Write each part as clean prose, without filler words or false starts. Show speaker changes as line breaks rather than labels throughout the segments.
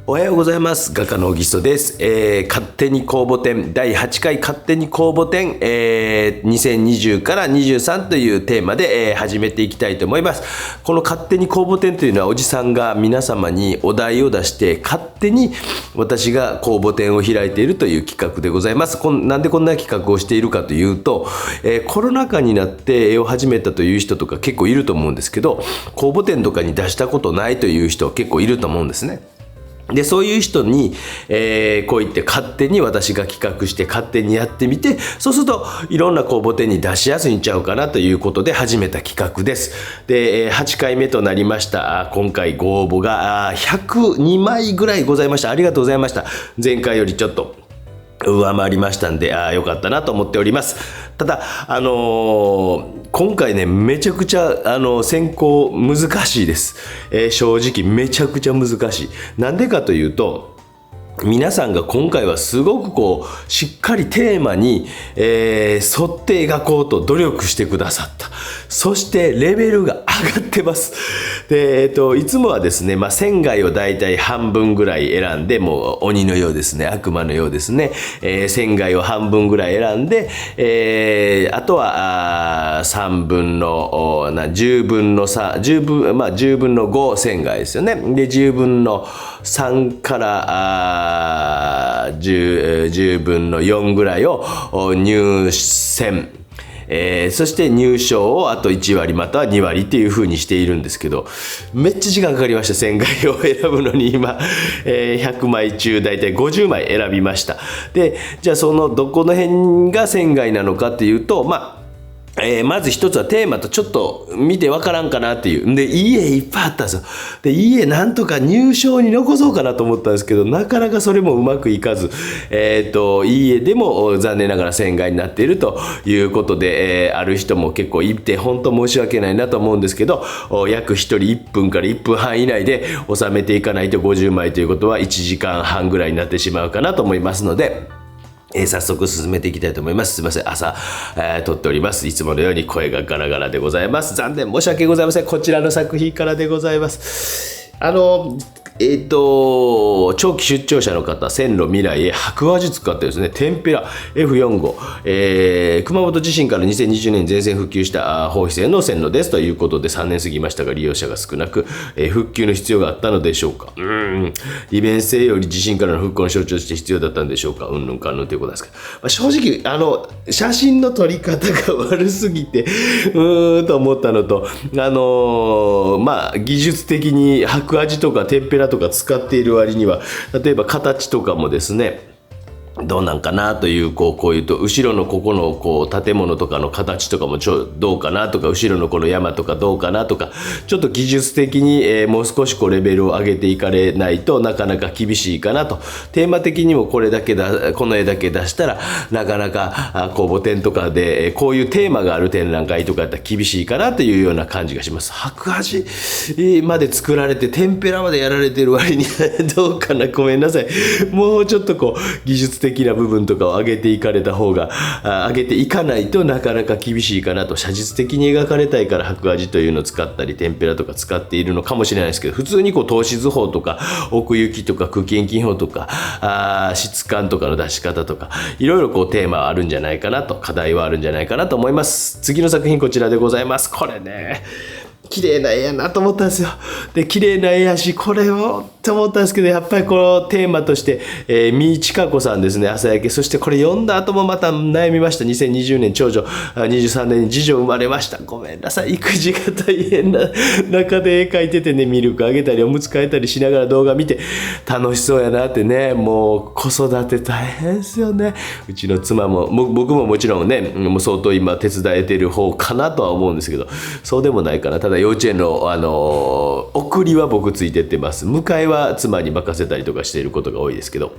おはようございます。画家の小木曽です。勝手に公募展第8回勝手に公募展、2020から23というテーマで、始めていきたいと思います。この勝手に公募展というのはおじさんが皆様にお題を出して勝手に私が公募展を開いているという企画でございます。なんでこんな企画をしているかというと、コロナ禍になって絵を始めたという人とか結構いると思うんですけど、公募展とかに出したことないという人結構いると思うんですね。でそういう人に、こう言って勝手に私が企画して勝手にやってみて、そうするといろんな公募展に出しやすいんちゃうかなということで始めた企画です。で8回目となりました。今回ご応募が102枚ぐらいございました。ありがとうございました。前回よりちょっと上回りましたんで、よかったなと思っております。ただ今回ね、めちゃくちゃ選考難しいです。正直めちゃくちゃ難しい。なんでかというと、皆さんが今回はすごくしっかりテーマに、沿って描こうと努力してくださった。そしてレベルが上がってます。で、いつもはですね、仙外をだいたい半分ぐらい選んで、もう鬼のようですね、悪魔のようですね、仙外を半分ぐらい選んで、あとは3分の10分の3、10分の5仙外ですよね。で10分の3から10分の4ぐらいを入選、そして入賞をあと1割または2割っていう風にしているんですけど、めっちゃ時間かかりました。仙外を選ぶのに今、100枚中だいたい50枚選びました。でじゃあそのどこの辺が仙外なのかっていうと、まず一つはテーマとちょっと見てわからんかなっていう。で、いい絵いっぱいあったんですよ。で、いい絵なんとか入賞に残そうかなと思ったんですけど、なかなかそれもうまくいかず、いい絵でも残念ながら仙外になっているということで、ある人も結構いて、本当申し訳ないなと思うんですけど、約1人1分から1分半以内で収めていかないと50枚ということは1時間半ぐらいになってしまうかなと思いますので、早速進めていきたいと思います。すいません、朝、撮っております。いつものように声がガラガラでございます。残念申し訳ございません。こちらの作品からでございます。長期出張者の方、線路未来へ白話術使ってですね、テンペラ F45、熊本地震から2020年に全線復旧した放費線の線路ですということで、3年過ぎましたが利用者が少なく、復旧の必要があったのでしょうか。利便性より地震からの復興の象徴として必要だったんでしょうか。うんぬんかんぬんということですけど、正直写真の撮り方が悪すぎてと思ったのと、技術的に白味とかテンペラとか使っている割には、例えば形とかもですね、どうなんかなという、こういうと後ろのここの建物とかの形とかもどうかなとか、後ろのこの山とかどうかなとか、ちょっと技術的に、もう少しレベルを上げていかれないとなかなか厳しいかなと。テーマ的にもこの絵だけ出したらなかなか公募展とかでこういうテーマがある展覧会とかやったら厳しいかなというような感じがします。白味まで作られてテンペラまでやられてる割にどうかな、ごめんなさい。もうちょっと技術的な部分とかを上げていかれた方が、上げていかないとなかなか厳しいかなと。写実的に描かれたいから白味というのを使ったりテンペラとか使っているのかもしれないですけど、普通に透視図法とか奥行きとか空気遠近法とか質感とかの出し方とか、いろいろテーマはあるんじゃないかなと、課題はあるんじゃないかなと思います。次の作品こちらでございます。これね、綺麗な絵やなと思ったんですよ。で綺麗な絵やし、これをって思ったんですけど、やっぱりこのテーマとして、三千佳子さんですね、朝焼け。そしてこれ読んだ後もまた悩みました。2020年長女、23年に次女生まれました。ごめんなさい、育児が大変な中で絵描いててね、ミルクあげたりおむつ替えたりしながら動画見て楽しそうやなってね。もう子育て大変ですよね。うちの妻も僕ももちろんね、もう相当今手伝えてる方かなとは思うんですけど、そうでもないかな。ただ幼稚園の送りは僕ついてってます。迎えは妻に任せたりとかしていることが多いですけど、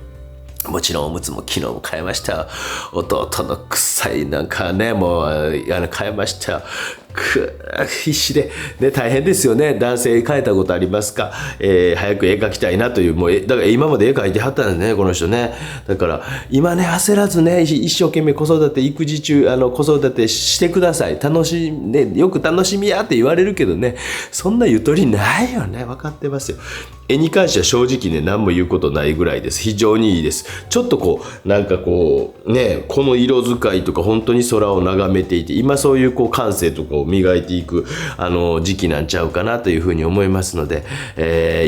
もちろんおむつも昨日も変えましたよ。弟の臭いなんかね、もう変えましたよ。必死で、ね、大変ですよね。男性変えたことありますか？早く絵描きたいなという、もうだから今まで絵描いてはったんですね、この人ね。だから今ね、焦らずね、一生懸命子育て、育児中子育てしてください。楽しんで、よく楽しみやって言われるけどね、そんなゆとりないよね。分かってますよ。絵に関しては正直ね何も言うことないぐらいです。非常にいいです。ちょっとこうなんかこうねこの色使いとか本当に空を眺めていて今そういうこう感性とかを磨いていく時期なんちゃうかなというふうに思いますので、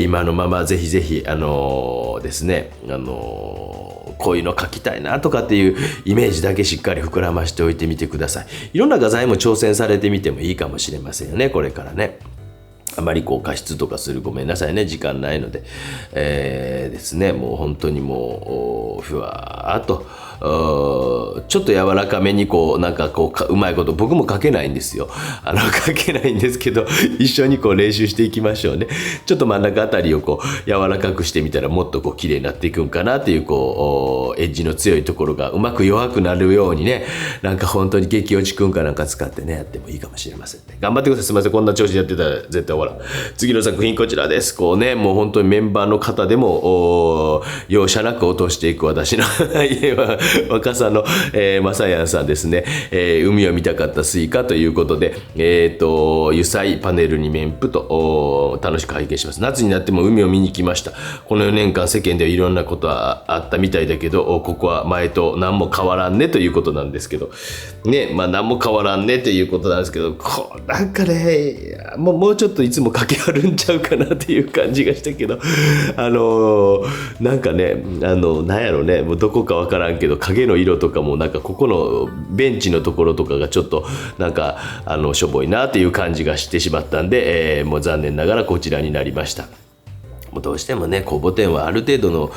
今のままぜひぜひですねこういうの描きたいなとかっていうイメージだけしっかり膨らましておいてみてください。いろんな画材も挑戦されてみてもいいかもしれませんよねこれからね。あまりこう加湿とかするごめんなさいね時間ないので、ですねもう本当にもうふわーっとちょっと柔らかめにこうなんかこううまいこと僕も書けないんですよ。書けないんですけど一緒にこう練習していきましょうね。ちょっと真ん中あたりをこう柔らかくしてみたらもっとこう綺麗になっていくんかなっていうこうエッジの強いところがうまく弱くなるようにねなんか本当に激落ちくんかなんか使ってねやってもいいかもしれませんね。頑張ってください。すみませんこんな調子でやってたら絶対ほら次の作品こちらです。こうねもう本当にメンバーの方でも容赦なく落としていく私の家は若さの、まさやんさんですね、海を見たかったスイカということで油彩パネルに面布と楽しく拝見します。夏になっても海を見に来ました。この4年間世間ではいろんなことはあったみたいだけどここは前と何も変わらんねということなんですけどねまあ何も変わらんねということなんですけどなんかねもうちょっといつも掛けあるんちゃうかなっていう感じがしたけどなんかねなんやろねもうどこかわからんけど影の色とかもなんかここのベンチのところとかがちょっとなんかしょぼいなっていう感じがしてしまったんで、もう残念ながらこちらになりました。もうどうしてもね公募展はある程度の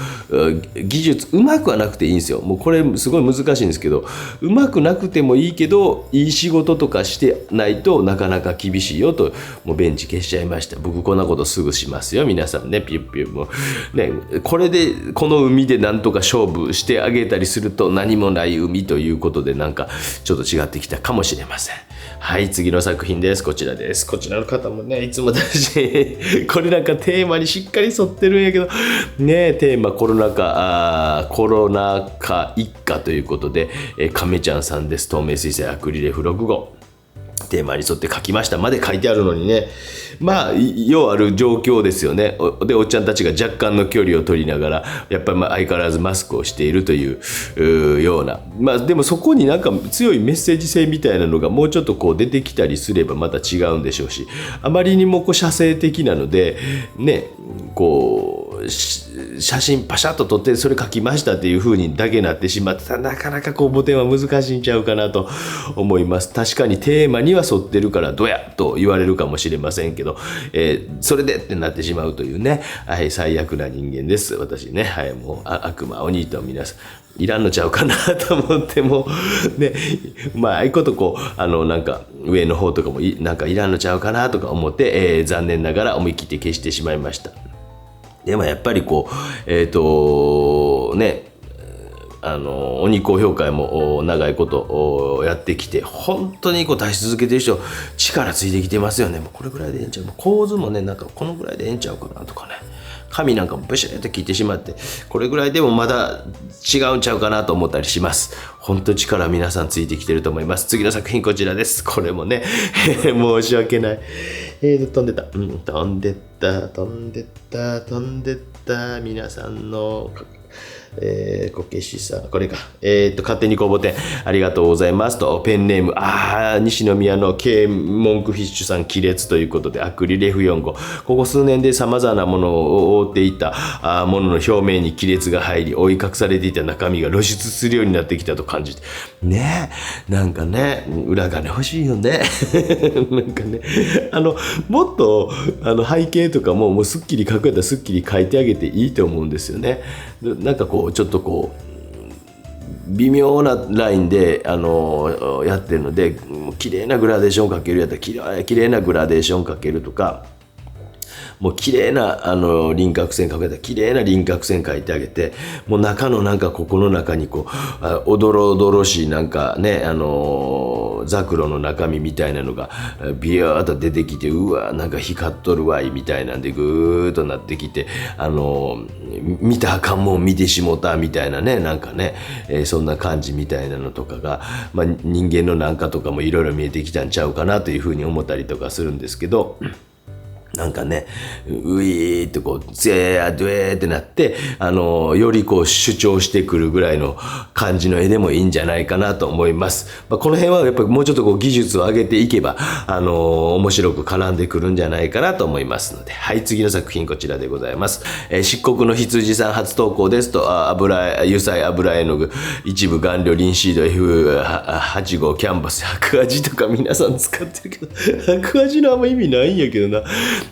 技術うまくはなくていいんですよ。もうこれすごい難しいんですけどうまくなくてもいいけどいい仕事とかしてないとなかなか厳しいよともうベンチ消しちゃいました。僕こんなことすぐしますよ皆さんねピュッピュッもうねこれでこの海でなんとか勝負してあげたりすると何もない海ということでなんかちょっと違ってきたかもしれません。はい次の作品です。こちらです。こちらの方もねいつもだしこれなんかテーマにしっかり沿ってるんやけどねテーマコロナ禍一家ということで亀ちゃんさんです。透明水彩アクリル絵付録号テーマに沿って書きましたまで書いてあるのにねまあようある状況ですよね。でおっちゃんたちが若干の距離を取りながらやっぱり相変わらずマスクをしているというようなまあでもそこになんか強いメッセージ性みたいなのがもうちょっとこう出てきたりすればまた違うんでしょうしあまりにもこう写生的なのでねこう写真パシャッと撮ってそれ書きましたっていう風にだけなってしまってたらなかなか公募展は難しいんちゃうかなと思います。確かにテーマには沿ってるからどやと言われるかもしれませんけど、それでってなってしまうというね、はい、最悪な人間です私ね。はい、もう悪魔鬼と皆さんいらんのちゃうかなと思ってもねまあああいうことこうなんか上の方とかもなんかいらんのちゃうかなとか思って、残念ながら思い切って消してしまいました。でもやっぱりこうね鬼高評価も長いことやってきて本当にこう出し続けてる人力ついてきてますよね。もうこれぐらいでええんちゃう構図もねなんかこのぐらいでええんちゃうかなとかね髪なんかもブシュッと切ってしまってこれぐらいでもまだ違うんちゃうかなと思ったりします。本当力皆さんついてきてると思います。次の作品こちらです。これもね申し訳ない飛んでた、飛んでった皆さんのこけしさんこれか勝手に公募展ありがとうございますとペンネーム西宮の K モンクフィッシュさん亀裂ということでアクリル F4 号ここ数年でさまざまなものを覆っていたものの表面に亀裂が入り覆い隠されていた中身が露出するようになってきたと感じてねなんかね裏金欲しいよねなんかねもっと背景とかもうすっきり描くやったらすっきり描いてあげていいと思うんですよね。なんかこうちょっとこう微妙なラインでやってるので綺麗なグラデーションかけるやったら綺麗なグラデーションかけるとかもう綺麗な輪郭線かけたら綺麗な輪郭線描いてあげてもう中のなんかここの中にこうおどろおどろしいなんかねザクロの中身みたいなのがビヤーっと出てきてうわなんか光っとるわいみたいなんでぐーっとなってきて見たらあかんもん見てしもたみたいなねなんかね、そんな感じみたいなのとかが、人間のなんかとかもいろいろ見えてきたんちゃうかなというふうに思ったりとかするんですけどなんかね、ウィーってこう、ツヤードゥエーってなって、よりこう主張してくるぐらいの感じの絵でもいいんじゃないかなと思います。この辺はやっぱりもうちょっとこう技術を上げていけば、面白く絡んでくるんじゃないかなと思いますので、はい、次の作品こちらでございます。漆黒の羊さん初投稿ですと、油彩油絵の具、一部顔料リンシード F8 号キャンバス、白味とか皆さん使ってるけど、白味のあんま意味ないんやけどな。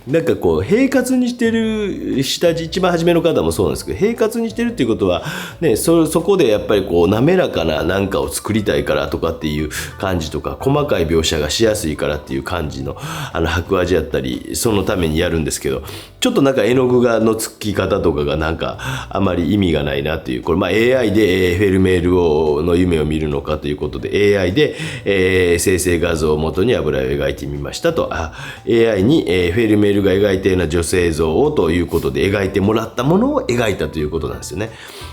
なんかこう平滑にしてる下地、一番初めの方もそうなんですけど、平滑にしてるっていうことはね、そこでやっぱりこう滑らかななんかを作りたいからとかっていう感じとか、細かい描写がしやすいからっていう感じの白味やったり、そのためにやるんですけど、ちょっとなんか絵の具のつき方とかがなんかあまり意味がないなっていう、これAI でフェルメールの夢を見るのかということで AI で、生成画像を元に油絵を描いてみましたと、AI に、フェルメールが描いたような女性像をということで描いてもらったものを描いたということなんですよね。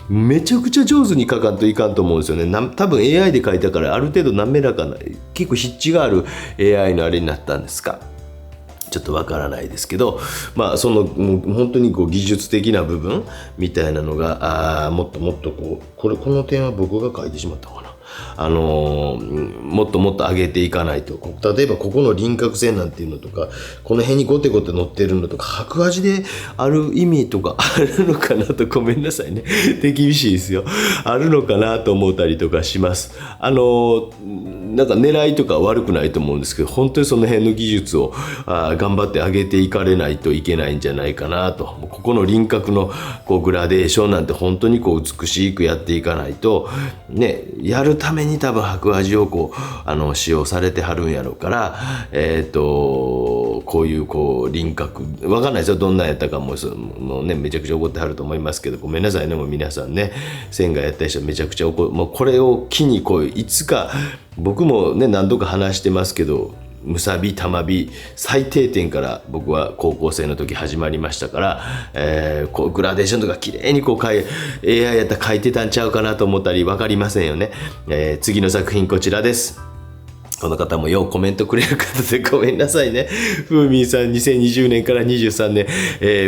めちゃくちゃ上手に描かんといかんと思うんですよね。多分 AI で描いたからある程度滑らかな、結構筆致がある AI のあれになったんですか、ちょっとわからないですけど、そのもう本当にこう技術的な部分みたいなのがもっともっとこの点は僕が書いてしまったかな。もっともっと上げていかないと、例えばここの輪郭線なんていうのとか、この辺にゴテゴテ乗ってるのとか、白味である意味とかあるのかなと、ごめんなさいね、手厳しいですよ、あるのかなと思ったりとかします。なんか狙いとか悪くないと思うんですけど、本当にその辺の技術を頑張って上げていかれないといけないんじゃないかなと。ここの輪郭のグラデーションなんて本当に美しくやっていかないとね、やるために多分白味を使用されてはるんやろうから、こういう輪郭わかんないですよ、どんなんやったかもうね、めちゃくちゃ怒ってはると思いますけど、ごめんなさいね、もう皆さんね、線がやった人めちゃくちゃもうこれを機にいつか、僕もね何度か話してますけど、むさび玉び最低点から僕は高校生の時始まりましたから、グラデーションとか綺麗にAI やったら描いてたんちゃうかなと思ったり、分かりませんよね。次の作品こちらです。この方もようコメントくれる方でごめんなさいね。ふーみんさん2020年から23年、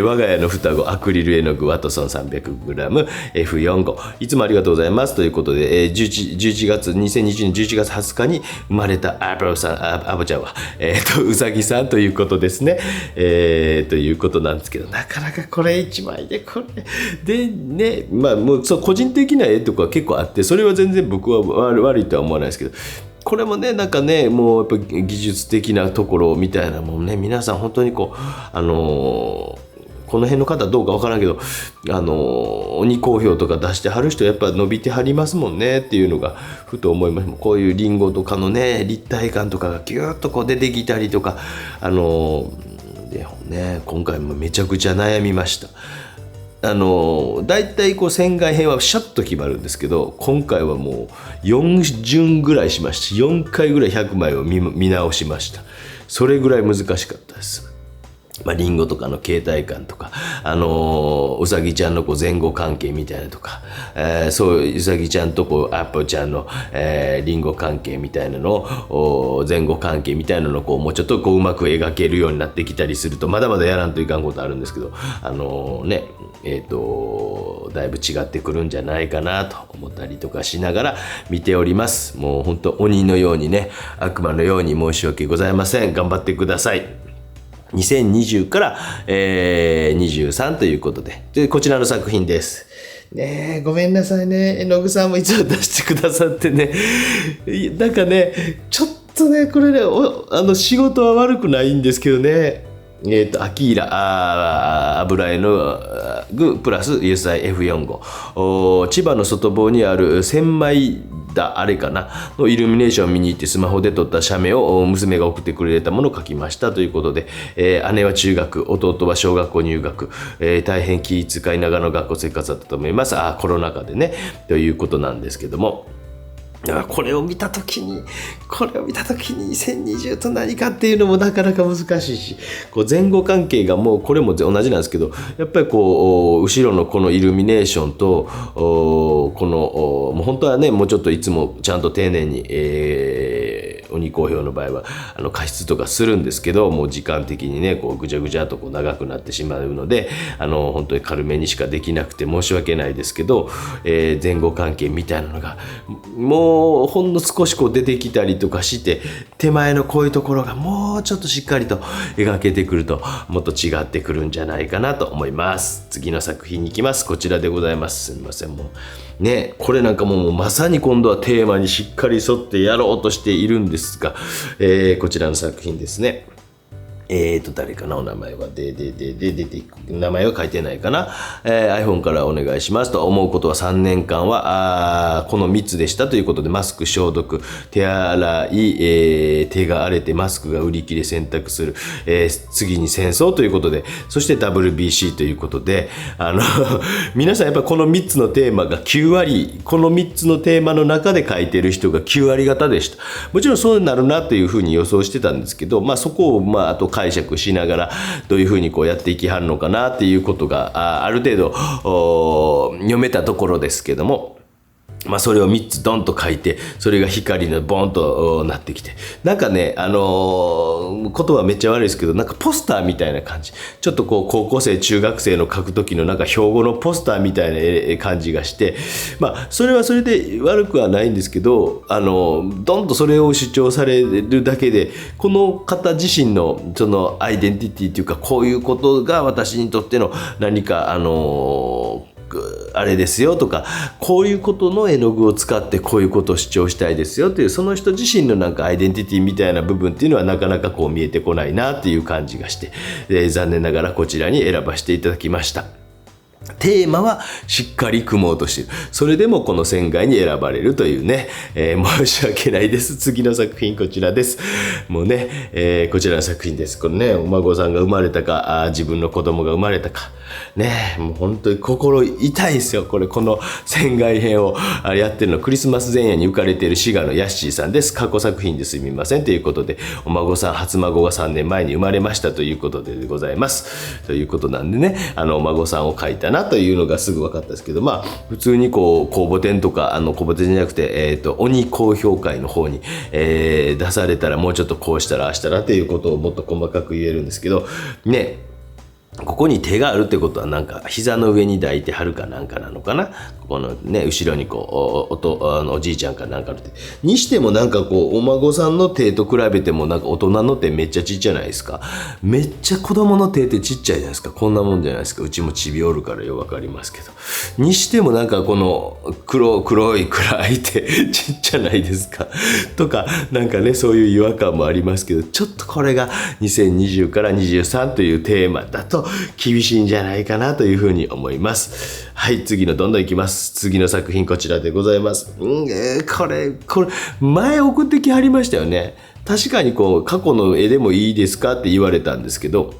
我が家の双子アクリル絵の具ワトソン 300g F4 号いつもありがとうございますということで、2020年11月20日に生まれたアボちゃんは、うさぎさんということですね。ということなんですけど、なかなかこれ1枚でこれでね、もう個人的な絵とか結構あって、それは全然僕は悪いとは思わないですけど、これもね、なんかね、もうやっぱ技術的なところみたいなもんね、皆さん本当にこの辺の方どうかわからんけど、鬼好評とか出してはる人やっぱ伸びてはりますもんねっていうのがふと思います。こういうリンゴとかのね、立体感とかがギューッと出てきたりとか、でね、今回もめちゃくちゃ悩みました。だいたい船外編はシャッと決まるんですけど、今回はもう4巡ぐらいしました。4回ぐらい100枚を見直しました。それぐらい難しかったです。リンゴとかの形態感とか、うさぎちゃんの前後関係みたいなとか、そういううさぎちゃんとアップルちゃんの、リンゴ関係みたいなのを前後関係みたいなのをもうちょっとうまく描けるようになってきたりすると、まだまだやらんといかんことあるんですけど、だいぶ違ってくるんじゃないかなと思ったりとかしながら見ております。もう本当鬼のようにね、悪魔のように申し訳ございません。頑張ってください。2020から、23ということで、こちらの作品です。ねえ、ごめんなさいね。絵の具さんもいつも出してくださってね。なんかね、ちょっとね、これね、仕事は悪くないんですけどね。アキーラ油絵の具プラス油彩 F4 号、千葉の外房にある千枚田あれかなのイルミネーションを見に行ってスマホで撮った写メを娘が送ってくれたものを描きましたということで、姉は中学、弟は小学校入学、大変気遣いながらの学校生活だったと思います。コロナ禍でねということなんですけども、これを見た時に2020と何かっていうのもなかなか難しいし、前後関係がもうこれも同じなんですけど、やっぱり後ろのこのイルミネーションともう本当はねもうちょっといつもちゃんと丁寧に、鬼好評の場合は加筆とかするんですけど、もう時間的にねこうぐちゃぐちゃとこう長くなってしまうので本当に軽めにしかできなくて申し訳ないですけど、前後関係みたいなのがもうほんの少しこう出てきたりとかして、手前のこういうところがもうちょっとしっかりと描けてくるともっと違ってくるんじゃないかなと思います。次の作品に行きます。こちらでございます。すみません、もうね、これなんかもうまさに今度はテーマにしっかり沿ってやろうとしているんですが、こちらの作品ですね。誰かな、お名前は出ていく、名前は書いてないかな。iPhone からお願いしますと。思うことは3年間はこの3つでしたということで、マスク消毒、手洗い、手が荒れてマスクが売り切れ選択する、次に戦争ということで、そして WBC ということで、皆さんやっぱりこの3つのテーマが9割、この3つのテーマの中で書いてる人が9割方でした。もちろんそうなるなというふうに予想してたんですけど、そこをあと解釈しながらどういうふうにこうやっていきはるのかなっていうことがある程度読めたところですけども、それを3つドンと書いて、それが光のボンとなってきて、なんかね、言葉めっちゃ悪いですけど、なんかポスターみたいな感じ。ちょっとこう高校生、中学生の書く時のなんか標語のポスターみたいな感じがして、それはそれで悪くはないんですけど、ドンとそれを主張されるだけで、この方自身のそのアイデンティティというか、こういうことが私にとっての何かあれですよとか、こういうことの絵の具を使ってこういうことを主張したいですよという、その人自身のなんかアイデンティティみたいな部分っていうのはなかなかこう見えてこないなっていう感じがして、残念ながらこちらに選ばせていただきました。テーマはしっかり組もうとしている。それでもこの仙外に選ばれるというね、申し訳ないです。次の作品こちらです。もうね、こちらの作品です。これね、お孫さんが生まれたか、自分の子供が生まれたか。ね、もう本当に心痛いですよ。この仙外編をやってるの、クリスマス前夜に浮かれている滋賀のヤッシーさんです。過去作品ですみませんということで、お孫さん、初孫が3年前に生まれましたということでございます。ということなんでね、お孫さんを描いたなというのがすぐ分かったんですけど、普通にこう公募展とか公募展じゃなくて、鬼公評会の方に、出されたらもうちょっとこうしたらああしたらということをもっと細かく言えるんですけどね。ここに手があるってことはなんか膝の上に抱いてはるかなんかなのかな。このね、後ろにこうおじいちゃんかなんかあるってにしても、なんかこうお孫さんの手と比べてもなんか大人の手めっちゃちっちゃないですか。めっちゃ子供の手ってちっちゃいじゃないですか。こんなもんじゃないですか。うちもちびおるからよくわかりますけど、にしてもなんかこの黒い暗い手ちっちゃないですかとか、なんかね、そういう違和感もありますけど、ちょっとこれが2020から23というテーマだと厳しいんじゃないかなというふうに思います。はい、次のどんどんいきます。次の作品こちらでございます。これ前送ってきはりましたよね。確かにこう過去の絵でもいいですかって言われたんですけど、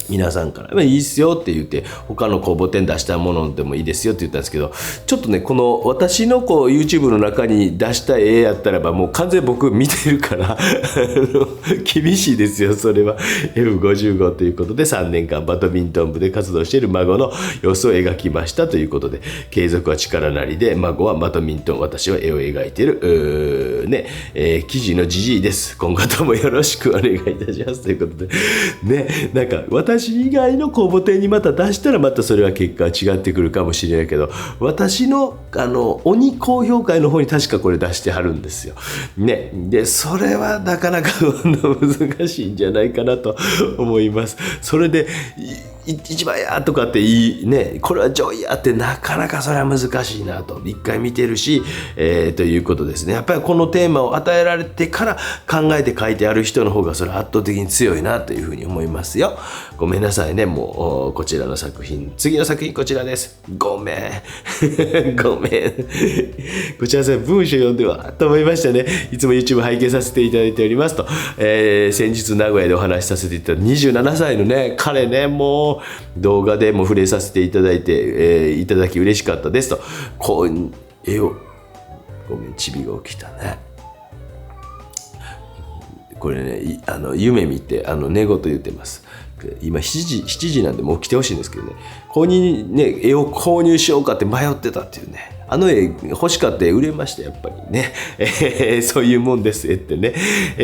皆さんからいいっすよって言って、他の公募展出したものでもいいですよって言ったんですけど、ちょっとね、この私のこう YouTube の中に出した絵やったらばもう完全に僕見てるから厳しいですよ。それは F55 ということで、3年間バドミントン部で活動している孫の様子を描きましたということで、継続は力なりで、孫はバドミントン、私は絵を描いている記事のじじいです。今後ともよろしくお願いいたしますということでね、なんか私以外の公募展にまた出したらまたそれは結果は違ってくるかもしれないけど、私の鬼公評会の方に確かこれ出してはるんですよ。ね、でそれはなかなか難しいんじゃないかなと思います。それで一番やとかっていいね、これは上位やってなかなかそれは難しいなと一回見てるし、ということですね。やっぱりこのテーマを与えられてから考えて書いてある人の方がそれ圧倒的に強いなというふうに思いますよ。ごめんなさいね。もうこちらの作品、次の作品こちらです。ごめんごめんこちらさ、文章読んではと思いましたね。いつも YouTube 拝見させていただいておりますと、先日名古屋でお話しさせていただいた27歳のね彼ね、もう動画でも触れさせていただいて、いただき嬉しかったですと、こう絵を、ごめん、チビが起きたね。これね、夢見て寝言言ってます。今7時なんでもう来てほしいんですけどね、ここにね絵を購入しようかって迷ってたっていうね、あの絵欲しかった絵売れましたやっぱりね、そういうもんですってね、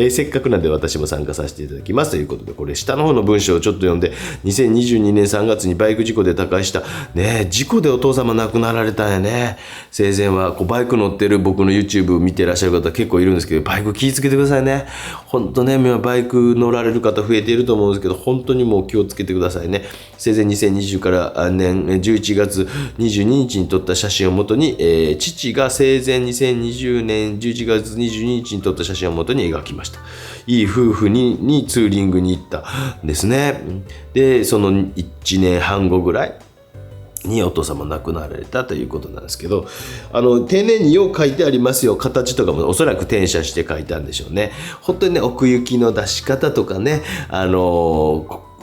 せっかくなんで私も参加させていただきますということで、これ下の方の文章をちょっと読んで、2022年3月にバイク事故で他界したね、事故でお父様亡くなられたんやね。生前はこうバイク乗ってる僕の YouTube 見てらっしゃる方結構いるんですけど、バイク気をつけてくださいね。本当ね、今バイク乗られる方増えていると思うんですけど、本当にもう気をつけてくださいね。生前2020から年11月22日に撮った写真をもとに、父が生前2020年11月22日に撮った写真をもとに描きました。いい夫婦にツーリングに行ったんですね。で、その1年半後ぐらいにお父様亡くなられたということなんですけど、丁寧によう書いてありますよ。形とかもおそらく転写して書いたんでしょうね。本当にね、奥行きの出し方とかね、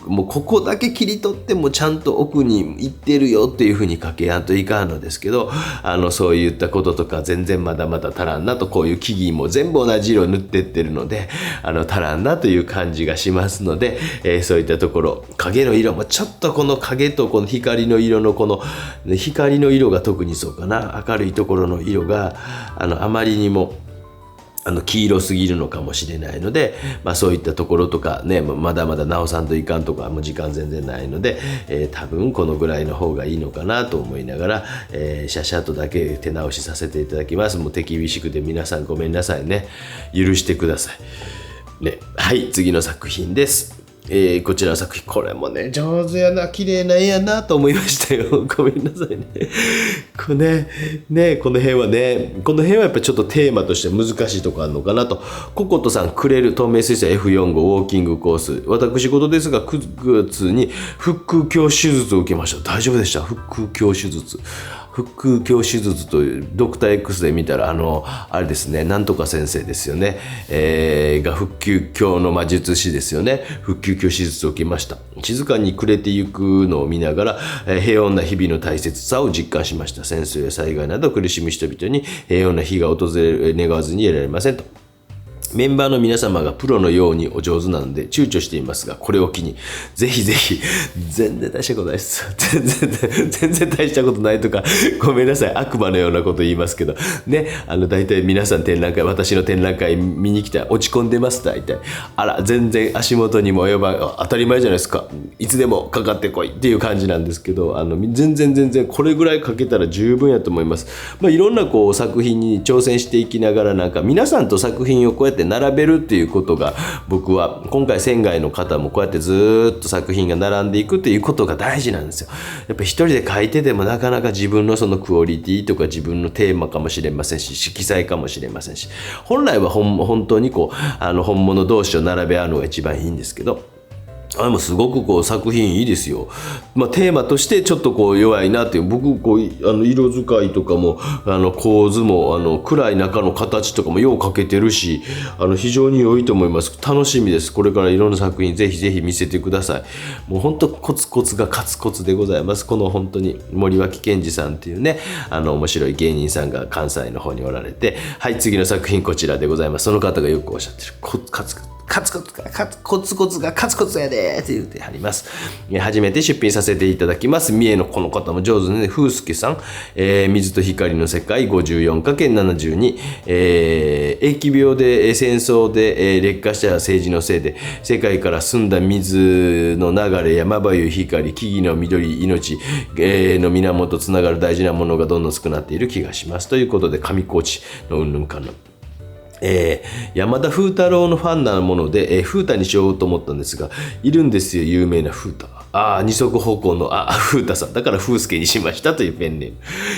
もうここだけ切り取ってもちゃんと奥に行ってるよっていうふうに書けやんといかんのですけど、そういったこととか全然まだまだ足らんなと、こういう木々も全部同じ色塗ってってるので、足らんなという感じがしますので、そういったところ、影の色もちょっとこの影とこの光の色のこの、光の色が特にそうかな、明るいところの色が、あまりにも、黄色すぎるのかもしれないので、そういったところとかね、まだまだ直さんといかんとか、もう時間全然ないので、多分このぐらいの方がいいのかなと思いながら、シャシャとだけ手直しさせていただきます。もう手厳しくて皆さんごめんなさいね。許してください。ね、はい、次の作品です。こちらの作品、これもね、上手やな、綺麗な絵やなと思いましたよ。ごめんなさいね。これね、この辺はやっぱりちょっとテーマとして難しいとこあるのかなと。ココトさん、くれる透明水素 F45 ウォーキングコース。私事ですが、9月に腹腔鏡手術を受けました。大丈夫でした？腹腔鏡手術。腹腔鏡手術というドクター X で見たらあれですね、なんとか先生ですよね、が腹腔鏡の魔術師ですよね。腹腔鏡手術を受けました。静かに暮れてゆくのを見ながら、平穏な日々の大切さを実感しました。戦争や災害など苦しむ人々に平穏な日が訪れる願わずにいられませんと。メンバーの皆様がプロのようにお上手なので躊躇していますが、これを機にぜひぜひ、全然大したことないです。全然大したことないとか、ごめんなさい、悪魔のようなこと言いますけどね、大体皆さん私の展覧会見に来たら落ち込んでます。大体全然足元にも及ばん、当たり前じゃないですか、いつでもかかってこいっていう感じなんですけど、全然これぐらいかけたら十分やと思います。いろんな作品に挑戦していきながら、皆さんと作品をこうやって並べるっていうことが、僕は今回仙外の方もこうやってずっと作品が並んでいくっていうことが大事なんですよ。やっぱ一人で書いててもなかなか自分のそのクオリティとか自分のテーマかもしれませんし、色彩かもしれませんし、本来は本当に本物同士を並べ合うのが一番いいんですけど、もすごく作品いいですよ。テーマとしてちょっと弱いなっていう、僕色使いとかも構図も暗い中の形とかもよう描けてるし、非常に良いと思います。楽しみです。これからいろんな作品ぜひぜひ見せてください。もう本当コツコツが勝つコツでございます。この本当に森脇健児さんっていうね、面白い芸人さんが関西の方におられて、はい、次の作品こちらでございます。その方がよくおっしゃってるコツコツがカツコツやでって言ってはります。初めて出品させていただきます。三重のこの方も上手ね、風助さん、水と光の世界 54×72、疫病で戦争で、劣化した政治のせいで世界から澄んだ水の流れやまばゆい光、木々の緑、命、の源つながる大事なものがどんどん少なくなっている気がしますということで、上高地のうんぬんかんぬん、山田風太郎のファンなもので、風太にしようと思ったんですが、いるんですよ、有名な風太。二足歩行の風太さんだから風助にしましたというペンネーム。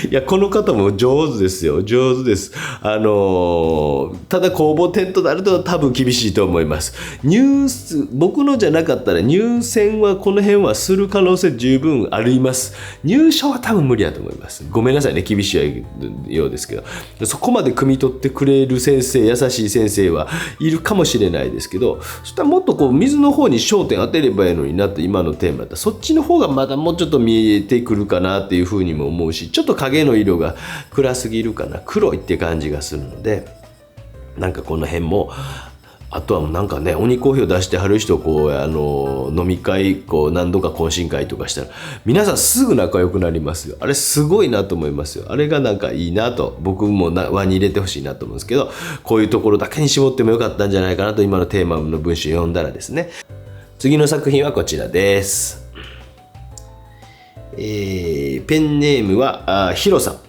いや、この方も上手ですよ、上手です。ただ公募点となると多分厳しいと思います。僕のじゃなかったら入選はこの辺はする可能性十分あります。入賞は多分無理だと思います。ごめんなさいね、厳しいようですけど、そこまで汲み取ってくれる先生、優しい先生はいるかもしれないですけど、そしたらもっと水の方に焦点当てればいいのになって、今のテーマだったらそっちの方がまだもうちょっと見えてくるかなっていうふうにも思うし、ちょっと影の色が暗すぎるかな、黒いって感じがするので、この辺もあとはなんかね、鬼コーヒーを出してはる人こう飲み会こう何度か懇親会とかしたら皆さんすぐ仲良くなりますよ。あれすごいなと思いますよ。あれがなんかいいなと、僕も輪に入れてほしいなと思うんですけど、こういうところだけに絞ってもよかったんじゃないかなと今のテーマの文章を読んだらですね。次の作品はこちらです。ペンネームはヒロさん。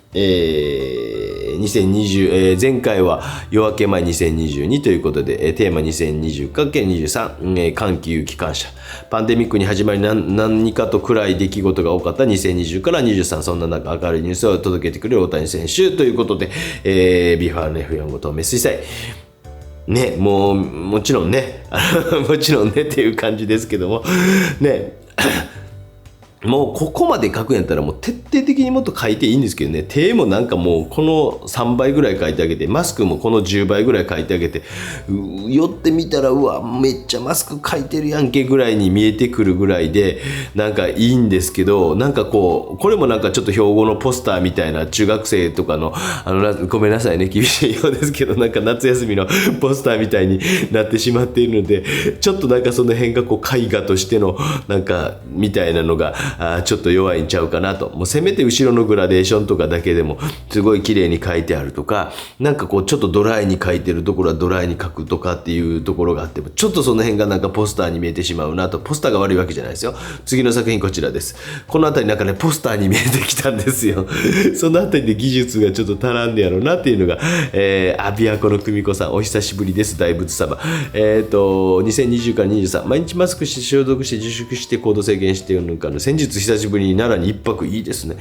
2020、前回は夜明け前2022ということで、テーマ 2020×23、寒気雪感謝。パンデミックに始まり何かと暗い出来事が多かった2020から23、そんな中明るいニュースを届けてくれる大谷選手ということで、ビファーの F45 透明水彩。ね、もちろんね、もちろんねっていう感じですけども、ね、もうここまで書くんやったらもう徹底的にもっと書いていいんですけどね、手もなんかもうこの3倍ぐらい書いてあげて、マスクもこの10倍ぐらい書いてあげて、寄ってみたらうわめっちゃマスク書いてるやんけぐらいに見えてくるぐらいでなんかいいんですけど、なんかこうこれもなんかちょっと標語のポスターみたいな、中学生とかのごめんなさいね厳しいようですけど、なんか夏休みのポスターみたいになってしまっているので、ちょっとなんかその辺がこう絵画としてのなんかみたいなのがちょっと弱いんちゃうかなと。もうせめて後ろのグラデーションとかだけでもすごい綺麗に書いてあるとか、なんかこうちょっとドライに書いてるところはドライに書くとかっていうところがあっても、ちょっとその辺がなんかポスターに見えてしまうなと。ポスターが悪いわけじゃないですよ。次の作品こちらです。この辺りなんかねポスターに見えてきたんですよ。その辺りで技術がちょっと足らんねやろうなっていうのが、琵琶湖の久美子さんお久しぶりです。大仏様。2020から23、毎日マスクして消毒して自粛して行動制限してるのかの先日久しぶりに奈良に一泊、いいですね。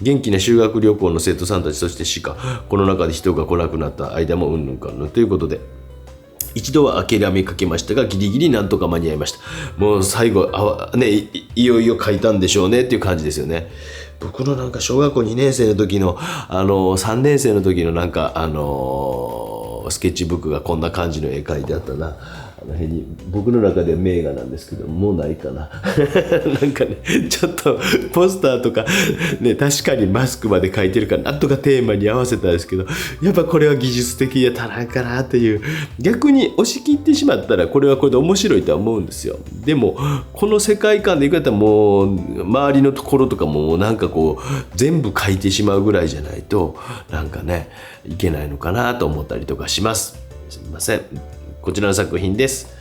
元気な修学旅行の生徒さんたち、そして鹿、この中で人が来なくなった間もうんぬんかんぬんということで、一度は諦めかけましたがギリギリなんとか間に合いました。もう最後ね、いよいよ書いたんでしょうねっていう感じですよね。僕のなんか小学校2年生の時の3年生の時のなんかスケッチブックがこんな感じの絵描いてあったな。辺に僕の中では名画なんですけどもうないかななんかねちょっとポスターとかね確かにマスクまで書いてるからなんとかテーマに合わせたんですけど、やっぱこれは技術的で足らんかなという、逆に押し切ってしまったらこれはこれで面白いとは思うんですよ。でもこの世界観でいくやったらもう周りのところとかもなんかこう全部書いてしまうぐらいじゃないとなんかねいけないのかなと思ったりとかします。すみません。こちらの作品です。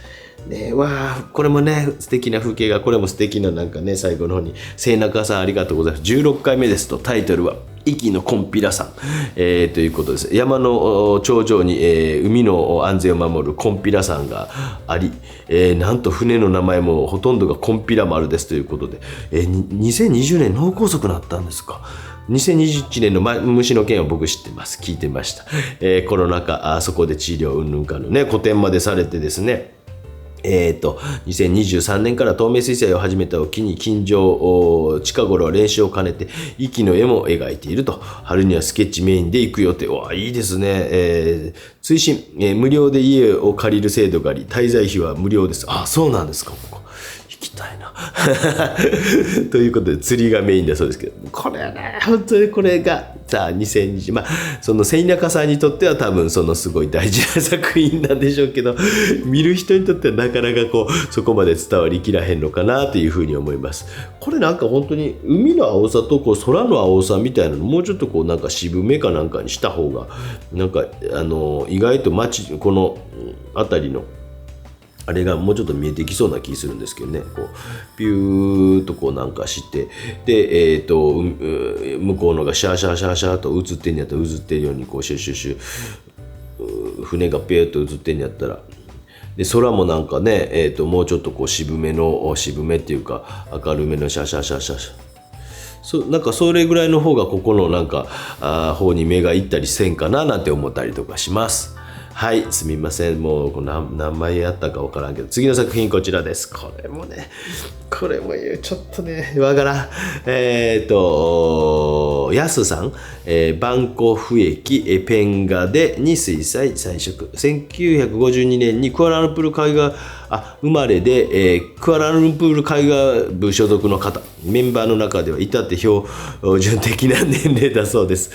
ね、わあこれもね素敵な風景が、これも素敵ななんかね最後の方に清中さんありがとうございます。16回目ですと、タイトルは壱岐のコンピラ山、ということです。山の頂上に、海の安全を守るコンピラ山があり、なんと船の名前もほとんどがコンピラ丸ですということで、2020年脳梗塞になったんですか。2021年の虫の件は僕知ってます。聞いてました。コロナ禍そこで治療うんぬんかのね個展までされてですね、2023年から透明水彩を始めたを機に近所近頃は練習を兼ねて壱岐の絵も描いていると。春にはスケッチメインで行く予定。わいいですね。追伸、無料で家を借りる制度があり滞在費は無料です。あ、そうなんですか。ここ行きたいなということで釣りがメインだそうですけど、これはね本当にこれがさあ2020、まあその清中さんにとっては多分そのすごい大事な作品なんでしょうけど、見る人にとってはなかなかこうそこまで伝わりきらへんのかなというふうに思います。これなんか本当に海の青さとこう空の青さみたいなのもうちょっとこうなんか渋めかなんかにした方がなんか意外とこの辺りのあれがもうちょっと見えてきそうな気するんですけどね。こうピューっとこうなんかしてで、向こうのがシャーシャーシャーシャーと映ってんやったら映ってるようにこうシュシュシュ船がペーッと映ってんやったら、で空もなんかね、もうちょっとこう渋めっていうか明るめのシャーシャーシャーシャーシャー、なんかそれぐらいの方がここのなんか方に目がいったりせんかななんて思ったりとかします。はい、すみません。もう何枚やったか分からんけど、次の作品こちらです。これもちょっとねわからん。やすさん、バンコフ駅ペン画でに水彩彩色。1952年にクアラルンプール絵画生まれで、クアラルンプール絵画部所属の方、メンバーの中では至って標準的な年齢だそうです。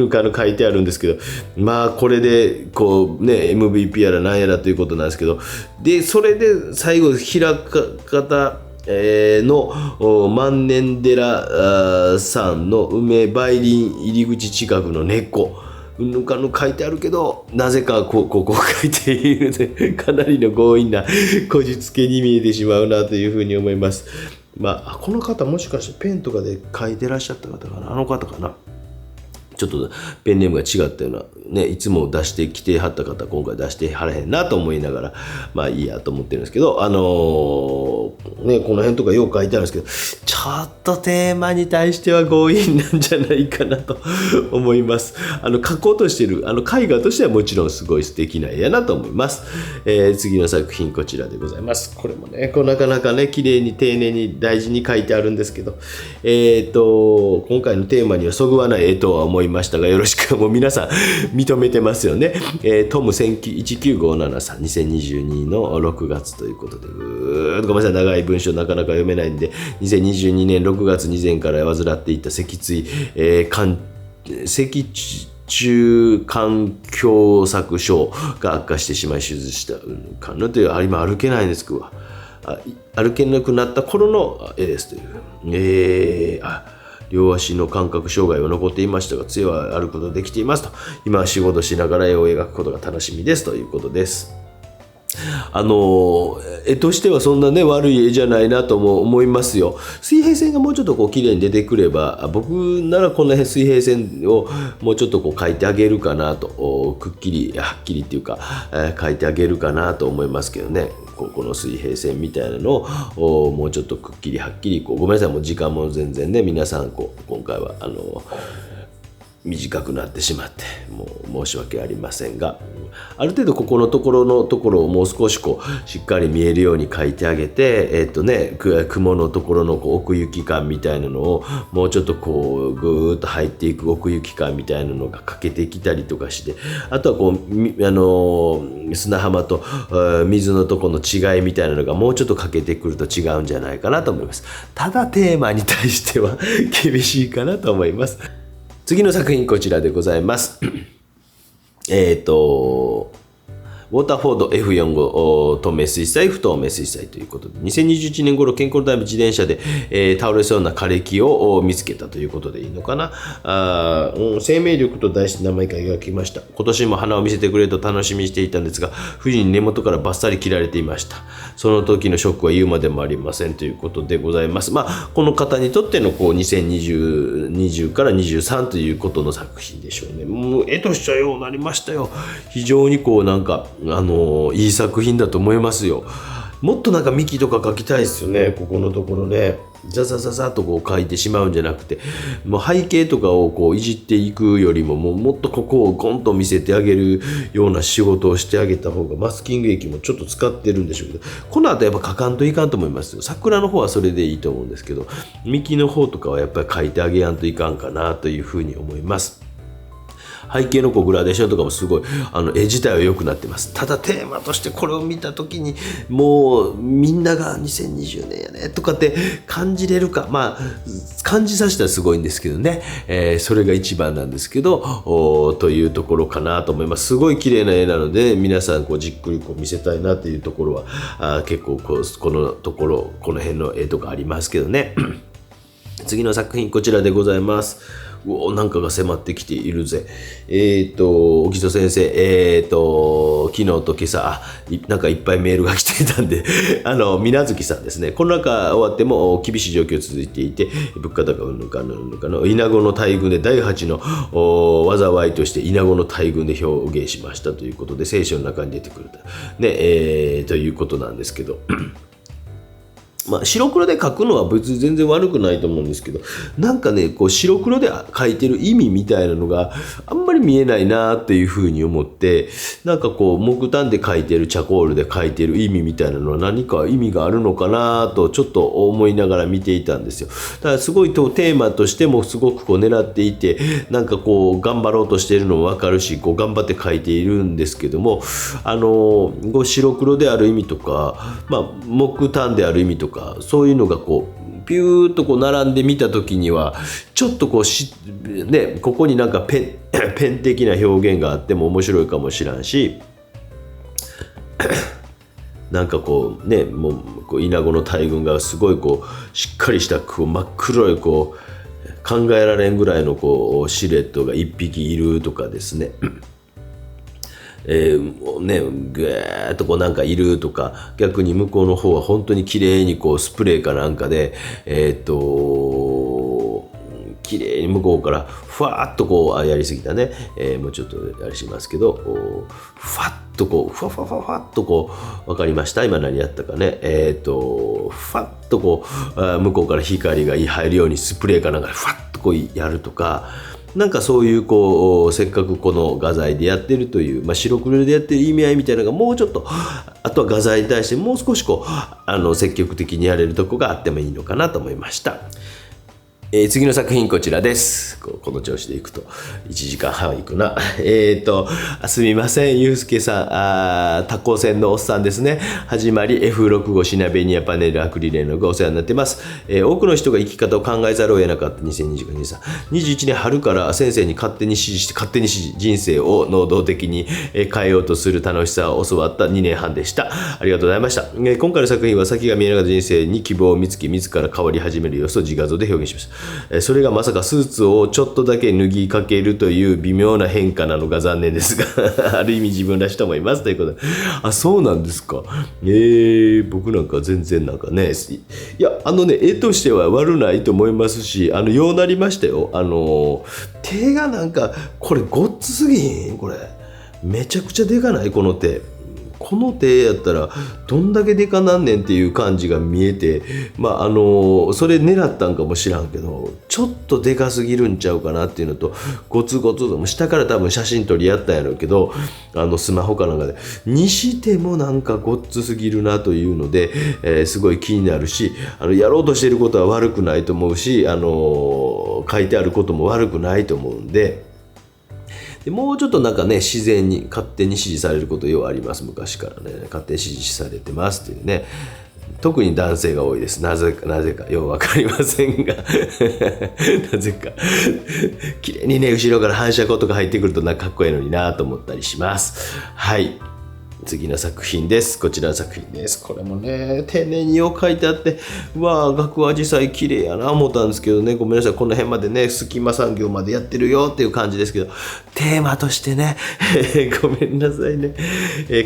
ぬかの書いてあるんですけど、まあこれでこうね MVP やらなんやらということなんですけど、でそれで最後平方の万年寺さんの梅梅林入り口近くの根っこぬかの書いてあるけど、なぜかこう書いているのでかなりの強引なこじつけに見えてしまうなというふうに思います。まあこの方もしかしてペンとかで書いてらっしゃった方かな、あの方かな、ちょっとペンネームが違ったようなね、いつも出してきてはった方今回出してはらへんなと思いながら、まあいいやと思ってるんですけど、ね、この辺とかよく書いてあるんですけど、ちょっとテーマに対しては強引なんじゃないかなと思います。書こうとしてる絵画としてはもちろんすごい素敵な絵やなと思います。次の作品こちらでございます。これもねなかなかね綺麗に丁寧に大事に書いてあるんですけど、今回のテーマにはそぐわない絵とは思いましたが、よろしく、もう皆さん認めてますよね。トム1957さん2022の6月ということで、ごめんなさい、長い文章なかなか読めないんで、2022年6月に以前から患っていた脊椎、脊柱管狭窄症が悪化してしまい手術したかなという、今歩けないんですけど、歩けなくなった頃の絵ですという。両足の感覚障害は残っていましたが、杖は歩くことができていますと。今は仕事しながら絵を描くことが楽しみですということです。絵としてはそんなね悪い絵じゃないなとも思いますよ。水平線がもうちょっとこう綺麗に出てくれば、僕ならこの辺水平線をもうちょっとこう描いてあげるかなと、くっきりはっきりっていうか、描いてあげるかなと思いますけどね。この水平線みたいなのをもうちょっとくっきりはっきりごめんなさい、もう時間も全然ね皆さん今回は短くなってしまってもう申し訳ありませんが、ある程度ここのところをもう少ししっかり見えるように描いてあげて、雲のところの奥行き感みたいなのをもうちょっとぐーっと入っていく奥行き感みたいなのが欠けてきたりとかして、あとは砂浜と水のとこの違いみたいなのがもうちょっと欠けてくると違うんじゃないかなと思います。ただテーマに対しては厳しいかなと思います。次の作品こちらでございます。ウォーターフォード F45 透明水彩不透明水彩ということで、2021年頃健康のため自転車で、倒れそうな枯れ木を見つけたということでいいのかな。生命力と題して名前が描きました。今年も花を見せてくれると楽しみにしていたんですが、藤に根元からバッサリ切られていました。その時のショックは言うまでもありませんということでございます。この方にとっての2020から23ということの作品でしょうね。もう絵としてはようなりましたよ。非常にいい作品だと思いますよ。もっと幹とか描きたいですよね。ここのところねザザザザと描いてしまうんじゃなくて、もう背景とかをいじっていくよりも、もっとここをゴンと見せてあげるような仕事をしてあげた方が、マスキング液もちょっと使ってるんでしょうけど、この後やっぱ描かんといかんと思いますよ。桜の方はそれでいいと思うんですけど、幹の方とかはやっぱり描いてあげやんといかんかなというふうに思います。背景のグラデーションとかもすごい絵自体は良くなってます。ただテーマとしてこれを見た時にもうみんなが2020年やねとかって感じれるか、感じさせたらすごいんですけどね、それが一番なんですけどというところかなと思います。すごい綺麗な絵なので皆さんじっくり見せたいなというところは結構このところこの辺の絵とかありますけどね。次の作品こちらでございます。なんかが迫ってきているぜ。沖曽先生、昨日と今朝、なんかいっぱいメールが来ていたんで、水月さんですね。この中終わっても厳しい状況続いていて、物価高うんぬかのイナゴの大群で第8の災いとしてイナゴの大群で表現しましたということで、聖書の中に出てくると、ということなんですけど。白黒で描くのは別に全然悪くないと思うんですけど、白黒で描いてる意味みたいなのがあんまり見えないなっていうふうに思って、木炭で描いてるチャコールで描いてる意味みたいなのは何か意味があるのかなとちょっと思いながら見ていたんですよ。だからすごいテーマとしてもすごく狙っていて、頑張ろうとしているのも分かるし、頑張って描いているんですけども、白黒である意味とか、木炭である意味とか、そういうのがピューッと並んでみた時にはちょっとここにペン的な表現があっても面白いかもしらんし、なんかこうね、もうこうイナゴの大群がすごいこうしっかりしたこう真っ黒いこう考えられんぐらいのこうシルエットが1匹いるとかですね、ね、ぐーっとこうなんかいるとか、逆に向こうの方は本当に綺麗にこうスプレーかなんかで綺麗に向こうからふわーっとこうやりすぎたね、もうちょっとあれしますけど、ふわっとこうふわふわふわふわっとこう、わかりました？今何やったかね、ふわっとこう向こうから光が入るようにスプレーかなんかでふわっとこうやるとか、なんかそういうこうせっかくこの画材でやってるという、白黒でやってる意味合いみたいなのがもうちょっと、あとは画材に対してもう少しこう積極的にやれるとこがあってもいいのかなと思いました。次の作品こちらです。この調子でいくと1時間半いくな。すみません、ゆうすけさん、タコ線のおっさんですね。始まり F65 シナベニアパネルアクリル絵の具がお世話になってます。多くの人が生き方を考えざるを得なかった2020年さ21年春から先生に勝手に指示して勝手に指示、人生を能動的に変えようとする楽しさを教わった2年半でした。ありがとうございました。今回の作品は先が見えなかった人生に希望を見つけ、自ら変わり始める様子を自画像で表現しました。それがまさかスーツをちょっとだけ脱ぎかけるという微妙な変化なのが残念ですがある意味自分らしいと思いますということで。そうなんですか。僕なんか全然なんかね、いや絵としては悪ないと思いますし、ようなりましたよ。手がなんかこれごっつすぎひん？これめちゃくちゃでかない？この手やったらどんだけでかなんねんっていう感じが見えて、それ狙ったんかもしらんけど、ちょっとでかすぎるんちゃうかなっていうのと、ゴツゴツと下から多分写真撮りやったんやろうけど、スマホかなんかでにしてもなんかごっつすぎるなというので、すごい気になるし、やろうとしていることは悪くないと思うし、書いてあることも悪くないと思うんで、もうちょっとなんかね、自然に勝手に指示されることようあります。昔からね、勝手に指示されてますっていうね。特に男性が多いです。なぜかようわかりませんがなぜか綺麗にね、後ろから反射光とか入ってくるとなんかかっこいいのになと思ったりします。はい、次の作品です。こちらの作品です。これもね、丁寧によう書いてあって、学アジサイ綺麗やな思ったんですけどね、ごめんなさい、この辺までね、隙間産業までやってるよっていう感じですけど、テーマとしてねごめんなさいね、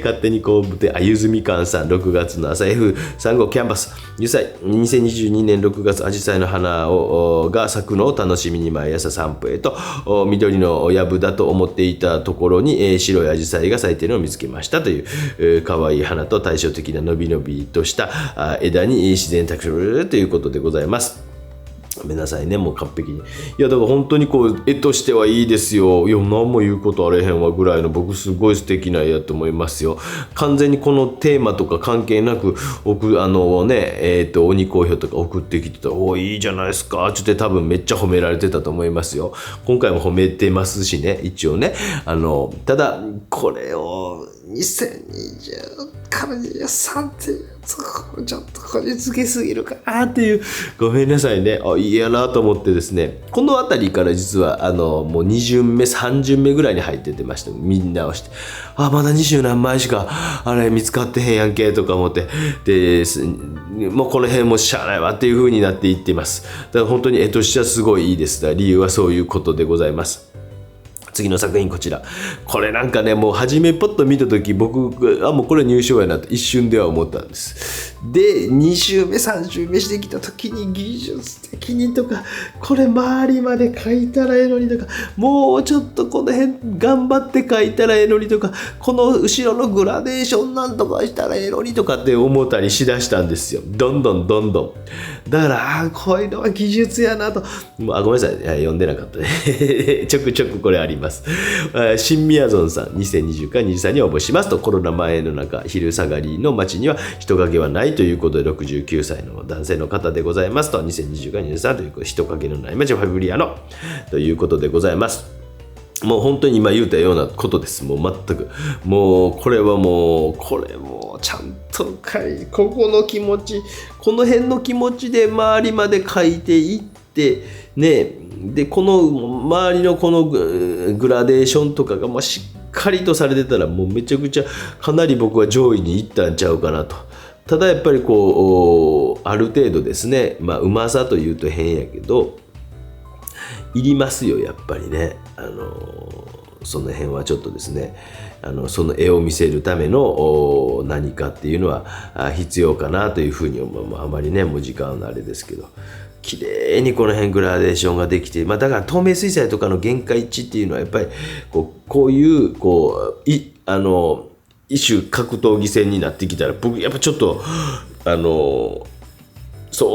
勝手にこうゆずみかんさん、6月の朝 F35 キャンパス10歳、2022年6月アジサイの花が咲くのを楽しみに毎朝散歩へと緑の藪だと思っていたところに、白いアジサイが咲いているのを見つけましたという可愛い花と対照的なのびのびとした枝に自然に託するということでございます。ごめんなさいね、もう完璧に。いや、だから本当にこう、絵としてはいいですよ。いや、何も言うことあれへんわぐらいの、僕すごい素敵な絵やと思いますよ。完全にこのテーマとか関係なく、鬼好評とか送ってきてたら、いいじゃないですか。ちょっと多分めっちゃ褒められてたと思いますよ。今回も褒めてますしね、一応ね。ただ、これを2020から23っていう、ちょっとこじつけすぎるかなっていう、ごめんなさいね。いいやなと思ってですね、この辺りから実はもう2巡目3巡目ぐらいに入っててました。みんなをして、まだ20何枚しか見つかってへんやんけとか思って、でもうこの辺もしゃあないわっていう風になっていってます。だから本当に絵としてはすごいいいです。理由はそういうことでございます。次の作品こちら。これなんかね、もう初めポッと見た時、僕もうこれ入賞やなと一瞬では思ったんです。で2周目3周目してきた時に技術的にとか、これ周りまで描いたらええのにとか、もうちょっとこの辺頑張って描いたらええのにとか、この後ろのグラデーションなんとかしたらええのにとかって思ったりしだしたんですよ。どんどんだからこういうのは技術やなと。ごめんなさい、読んでなかったねちょくちょくこれあります。新みやぞんさん、2020から23に応募しますと。コロナ前の中、昼下がりの街には人影はないということで、69歳の男性の方でございますと。2020から23ということで、人影のない街ファブリアのということでございます。もう本当に今言うたようなことです。もう全く。もうこれもちゃんとここの気持ち、この辺の気持ちで周りまで書いていって、でね、でこの周りのこのグラデーションとかがしっかりとされてたらもうめちゃくちゃかなり僕は上位にいったんちゃうかなと。ただやっぱりある程度ですね、うまさというと変やけどいりますよやっぱりね。その辺はちょっとですね、その絵を見せるための何かっていうのは必要かなというふうに思う。あまりねもう時間のあれですけど、綺麗にこの辺グラデーションができて、だから透明水彩とかの限界値っていうのはやっぱりこういう一種格闘技戦になってきたら僕やっぱちょっと相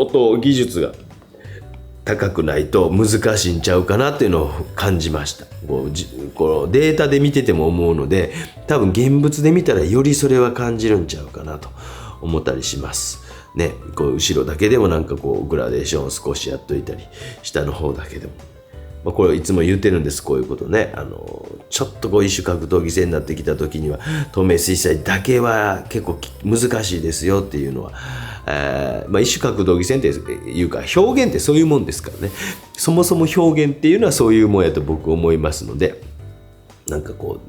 当技術が高くないと難しいんちゃうかなっていうのを感じました。このデータで見てても思うので、多分現物で見たらよりそれは感じるんちゃうかなと思ったりしますね。後ろだけでもグラデーションを少しやっといたり、下の方だけでも、これいつも言ってるんです。こういうことね、ちょっと一種格闘技戦になってきた時には透明水彩だけは結構難しいですよっていうのは、一種格闘技戦っていうか表現ってそういうもんですからね。そもそも表現っていうのはそういうもんやと僕思いますので、こ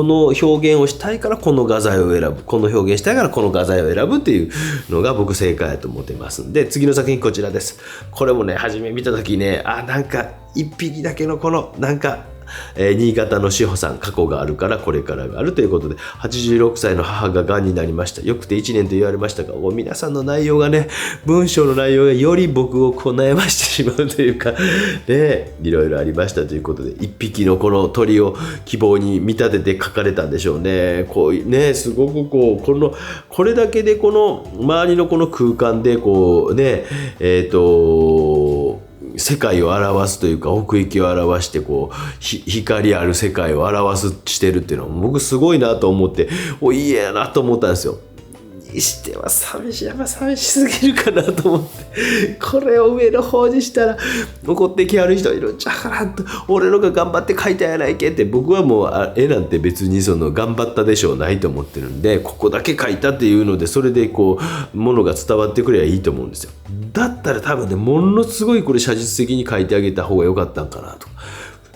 の表現をしたいからこの画材を選ぶ、この表現したいからこの画材を選ぶっていうのが僕正解だと思ってますんで、次の作品こちらです。これもね初め見た時ね、一匹だけの新潟の志保さん、過去があるからこれからがあるということで、86歳の母ががんになりました。よくて1年と言われましたが、皆さんの内容がね、文章の内容がより僕を悩ましてしまうというかね、いろいろありましたということで、一匹のこの鳥を希望に見立てて書かれたんでしょうね。すごくこれだけでこの周りのこの空間で世界を表すというか奥行きを表して光ある世界を表してるっていうのは僕すごいなと思って、いいやなと思ったんですよ。にしては寂しすぎるかなと思って、これを上の方にしたら怒ってきはる人いるんちゃうかなと、俺のが頑張って描いたやないけって。僕はもう絵なんて別に頑張ったでしょうないと思ってるんで、ここだけ描いたっていうのでそれでものが伝わってくればいいと思うんですよ。だったら多分ね、ものすごいこれ写実的に描いてあげた方が良かったんかなと。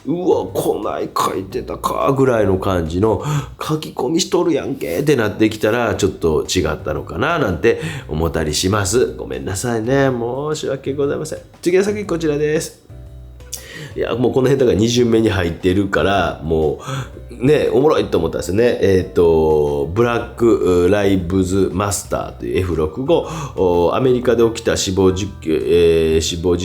こない書いてたかぐらいの感じの書き込みしとるやんけってなってきたらちょっと違ったのかななんて思ったりします。ごめんなさいね、申し訳ございません。次の作品こちらです。いやもうこの辺だから2巡目に入ってるからもうねおもろいと思ったんですよね。ブラックライブズマスターという F65 アメリカで起きた死亡事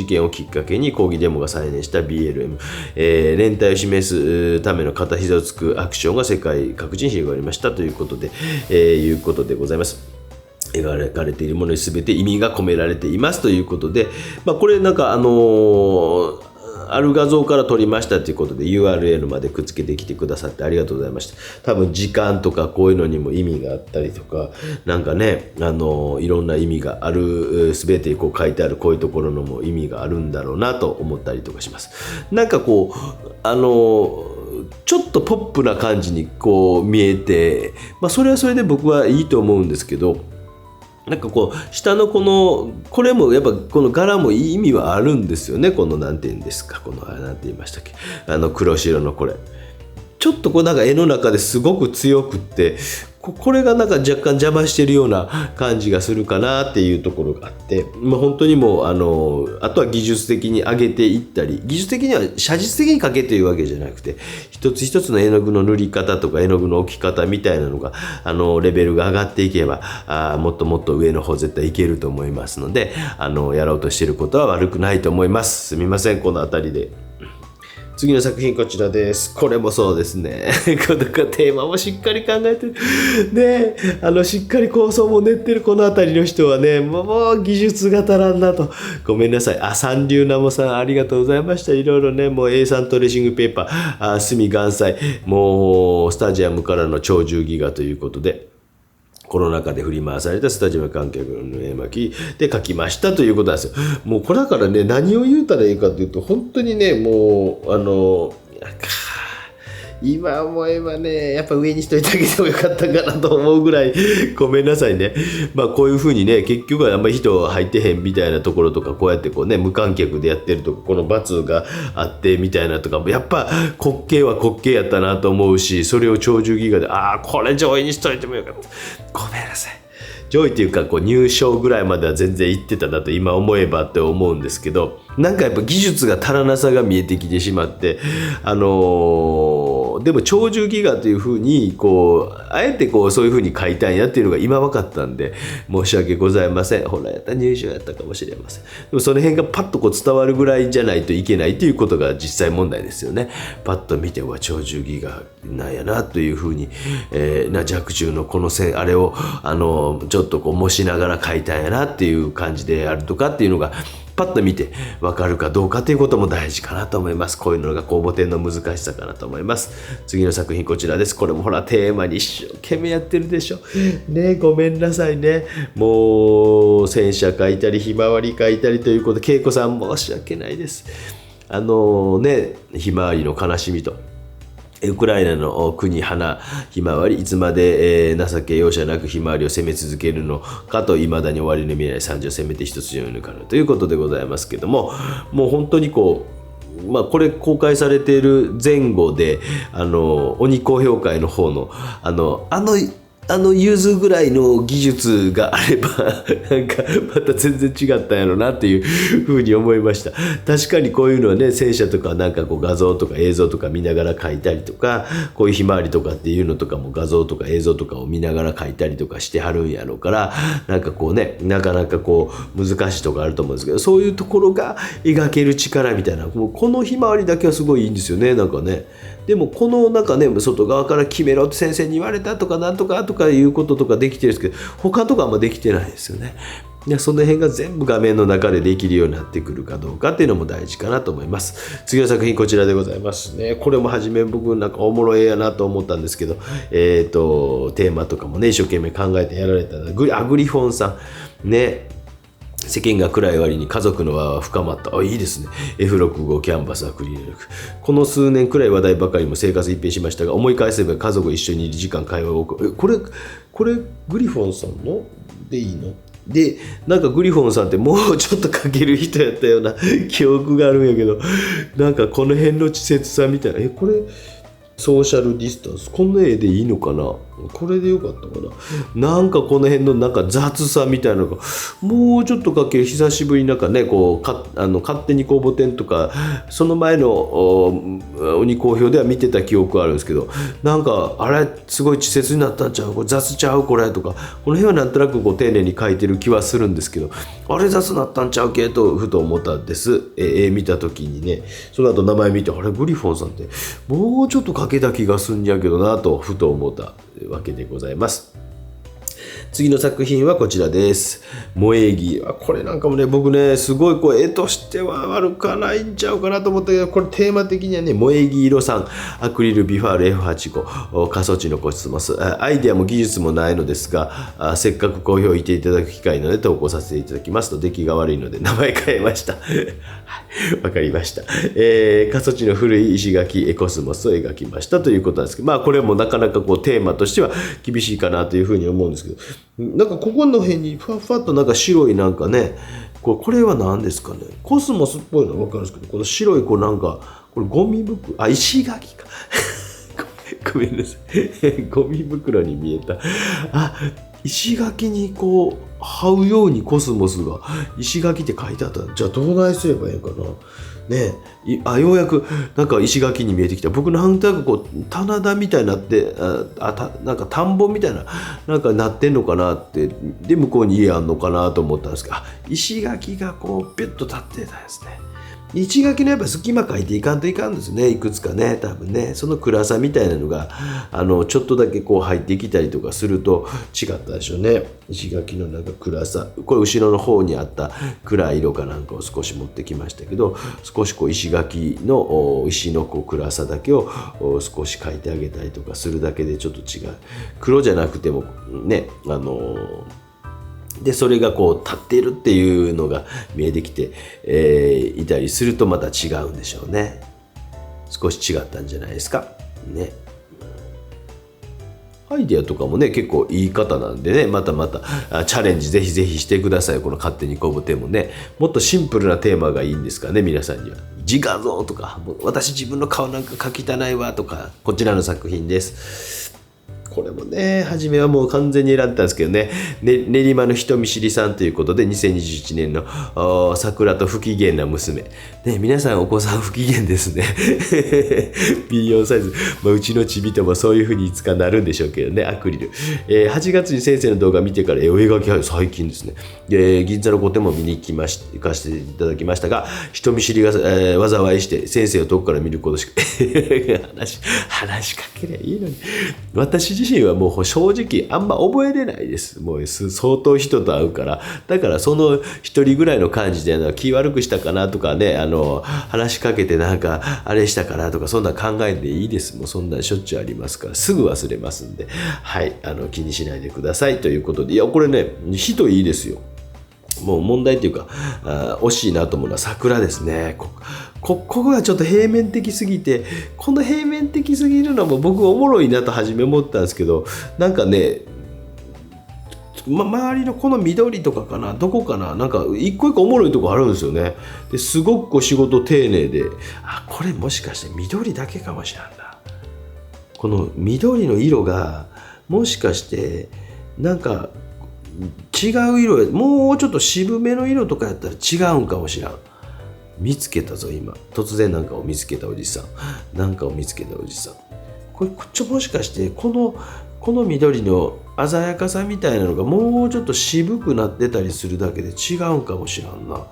件をきっかけに抗議デモが再燃した BLM、連帯を示すための片膝をつくアクションが世界各地に広がりましたということで、いうことでございます。描かれているものに全て意味が込められていますということで、これある画像から撮りましたということで URL までくっつけてきてくださってありがとうございました。多分時間とかこういうのにも意味があったりとか、いろんな意味がある、全て書いてあるこういうところのも意味があるんだろうなと思ったりとかします。ちょっとポップな感じに見えて、それはそれで僕はいいと思うんですけど、下のこれもやっぱこの柄も意味はあるんですよね。なんて言うんですか、なんて言いましたっけ、黒白のこれちょっと絵の中ですごく強くって、これが若干邪魔してるような感じがするかなっていうところがあって、本当にもうあとは技術的に上げていったり、技術的には写実的に描けというわけじゃなくて、一つ一つの絵の具の塗り方とか絵の具の置き方みたいなのがレベルが上がっていけばもっともっと上の方絶対いけると思いますので、やろうとしていることは悪くないと思います。すみませんこの辺りで。次の作品こちらです。これもそうですね。テーマもしっかり考えてる。ね、しっかり構想も練ってるこの辺りの人はね、もう技術が足らんなと。ごめんなさい。三流ナモさんありがとうございました。いろいろね、もう A3 トレーシングペーパー、墨岩彩、もうスタジアムからの超重ギガということで、コロナ禍で振り回されたスタジアム観客の絵巻で描きましたということなんですよ。もうこれだからね、何を言うたらいいかというと、本当にね、もう今思えばね、やっぱ上にしといてあげてもよかったかなと思うぐらいごめんなさいね。こういう風にね、結局はあんまり人入ってへんみたいなところとか、こうやってこうね、無観客でやってるとか、この罰があってみたいなとかも、やっぱ滑稽は滑稽やったなと思うし、それを鳥獣戯画で、これ上位にしといてもよかった。ごめんなさい。上位っていうかこう入賞ぐらいまでは全然いってたなと今思えばって思うんですけど、なんかやっぱ技術が足らなさが見えてきてしまって、でも鳥獣戯画というふうにこうあえてこうそういうふうに書いたんやっていうのが今分かったんで申し訳ございません。本来やったら入賞やったかもしれません。でもその辺がパッとこう伝わるぐらいじゃないといけないということが実際問題ですよね。パッと見ては鳥獣戯画なんやなというふうに、若冲のこの線あれをちょっとこう模しながら書いたんやなっていう感じであるとかっていうのがパッと見て分かるかどうかということも大事かなと思います。こういうのが公募展の難しさかなと思います。次の作品こちらです。これもほらテーマに一生懸命やってるでしょね。ごめんなさいね。もう戦車書いたりひまわり書いたりということで恵子さん申し訳ないです。ひまわりの悲しみとウクライナの国花ひまわりいつまで、情け容赦なくひまわりを攻め続けるのかといまだに終わりの見えない惨事を攻めて一つに抜かぬということでございますけども、もう本当にこうこれ公開されている前後で鬼高評会の方のゆずぐらいの技術があればなんかまた全然違ったんやろなっていうふうに思いました。確かにこういうのはね、戦車とかなんかこう画像とか映像とか見ながら描いたりとか、こういうひまわりとかっていうのとかも画像とか映像とかを見ながら描いたりとかしてはるんやろうから、なんかこうね、なかなかこう難しいところあると思うんですけど、そういうところが描ける力みたいな、もうこのひまわりだけはすごいいいんですよね。なんかね、でもこのなんかね、外側から決めろって先生に言われたとかなんとかとかいうこととかできてるんですけど、他とかあんまできてないですよね。その辺が全部画面の中でできるようになってくるかどうかっていうのも大事かなと思います。次の作品こちらでございますね。これも初め僕なんかおもろえやなと思ったんですけど、テーマとかもね一生懸命考えてやられたのグリフォンさんね。世間が暗い割に家族の輪は深まった。いいですね。F65 キャンバスアクリル力。この数年暗い話題ばかりも生活一変しましたが、思い返せば家族一緒にいる時間会話を多く。これグリフォンさんのでいいので、なんかグリフォンさんってもうちょっと書ける人やったような記憶があるんやけど、なんかこの辺の稚拙さみたいな。これソーシャルディスタンスこの絵でいいのかな、これでよかったかな、なんかこの辺のなんか雑さみたいなのがもうちょっと描ける。久しぶりになんかねこう勝手に公募展とかその前の鬼好評では見てた記憶はあるんですけど、なんかあれすごい稚拙になったんちゃう、これ雑ちゃうこれとか、この辺はなんとなくこう丁寧に描いてる気はするんですけど、あれ雑なったんちゃうけとふと思ったんです。絵見た時にね、その後名前見て、あれグリフォンさんってもうちょっと描けた気がすんやけどなとふと思ったわけでございます。次の作品はこちらです。萌え木。これなんかもね、僕ね、すごいこう絵としては悪くはないんちゃうかなと思ったけど、これテーマ的にはね、萌え木色さん、アクリルビファール F85、過疎地のコスモス。アイデアも技術もないのですが、せっかく好評いていただく機会なので投稿させていただきますと、出来が悪いので名前変えました。わかりました。過疎地の古い石垣コスモスを描きましたということなんですけど、これもなかなかこうテーマとしては厳しいかなというふうに思うんですけど、なんかここの辺にふわふわっとなんか白いなんかね、これは何ですかね、コスモスっぽいのは分かるんですけど、この白いこうなんかこれゴミ袋、石垣かごめんなさいゴミ袋に見えた。石垣にこう這うようにコスモスが石垣って書いてあった。じゃあどうないすればいいかなねえ。ようやくなんか石垣に見えてきた。僕なんとなくこう棚田みたいになってなんか田んぼみたいななんかなってんのかなって、で向こうに家あんのかなと思ったんですけど、石垣がこうピュッと立ってたんですね。石垣のやっぱ隙間書いていかんといかんですね。いくつかね、多分ね、その暗さみたいなのがちょっとだけこう入ってきたりとかすると違ったでしょうね。石垣のなんか暗さ、これ後ろの方にあった暗い色かなんかを少し持ってきましたけど、少しこう石垣の石のこう暗さだけを少し描いてあげたりとかするだけでちょっと違う。黒じゃなくてもね、でそれがこう立っているっていうのが見えてきて、いたりするとまた違うんでしょうね。少し違ったんじゃないですか。ね。アイデアとかもね結構いい方なんでね、またチャレンジぜひぜひしてください。この勝手にこぶ手もね、もっとシンプルなテーマがいいんですかね、皆さんには。自画像とか、私自分の顔なんか描きたないわとか、こちらの作品です。これもね、初めはもう完全に選んだんですけどね、練馬の人見知りさんということで、2021年の桜と不機嫌な娘。ね、皆さんお子さん不機嫌ですね。B4 サイズ。うちのちびともそういう風にいつかなるんでしょうけどね、アクリル。8月に先生の動画見てから絵を描き始め、最近ですね。銀座の御殿も見に行かせていただきましたが、人見知りが、災いして先生を遠くから見ることしか話しかけりゃいいのに。私自身はもう正直あんま覚えれないです。もう相当人と会うから。だからその一人ぐらいの感じで気悪くしたかなとかね、話しかけてなんかあれしたかなとか、そんな考えていいです。もうそんなしょっちゅうありますから、すぐ忘れますんで、はい、気にしないでくださいということで。いや、これね、人いいですよ。もう問題というか惜しいなと思うのは桜ですね。ここがちょっと平面的すぎて、この平面的すぎるのも僕おもろいなと初め思ったんですけど、なんかね、周りのこの緑とかかな、どこかな、なんか一個一個おもろいとこあるんですよね。ですごく仕事丁寧で、これもしかして緑だけかもしれんな。この緑の色がもしかしてなんか違う色、もうちょっと渋めの色とかやったら違うんかもしらん。見つけたぞ今、突然なんかを見つけたおじさん、これもしかしてこの緑の鮮やかさみたいなのがもうちょっと渋くなってたりするだけで違うんかもしらんな。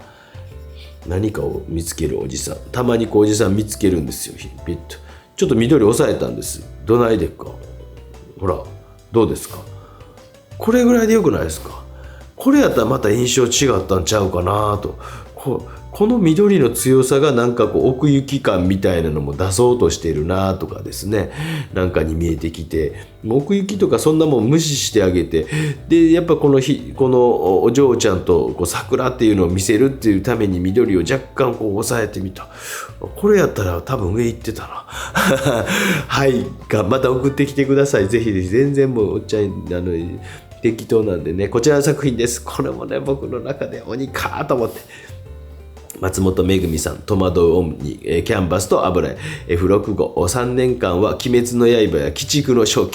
何かを見つけるおじさん、たまにおじさん見つけるんですよ。ピッとちょっと緑抑えたんです。どないでっか。ほらどうですか。これぐらいでよくないですか。これやったらまた印象違ったんちゃうかなと。この緑の強さがなんか奥行き感みたいなのも出そうとしてるなとかですね、なんかに見えてきて、奥行きとかそんなもん無視してあげて、でやっぱこのお嬢ちゃんと桜っていうのを見せるっていうために緑を若干抑えてみた。これやったら多分上行ってたな。はい、また送ってきてください。ぜひぜひ。全然もうおっちゃん適当なんでね。こちらの作品です。これもね、僕の中で鬼かと思って。松本めぐみさん、戸惑うオムニ、キャンバスと油絵 F65、3年間は鬼滅の刃や鬼畜の諸行っ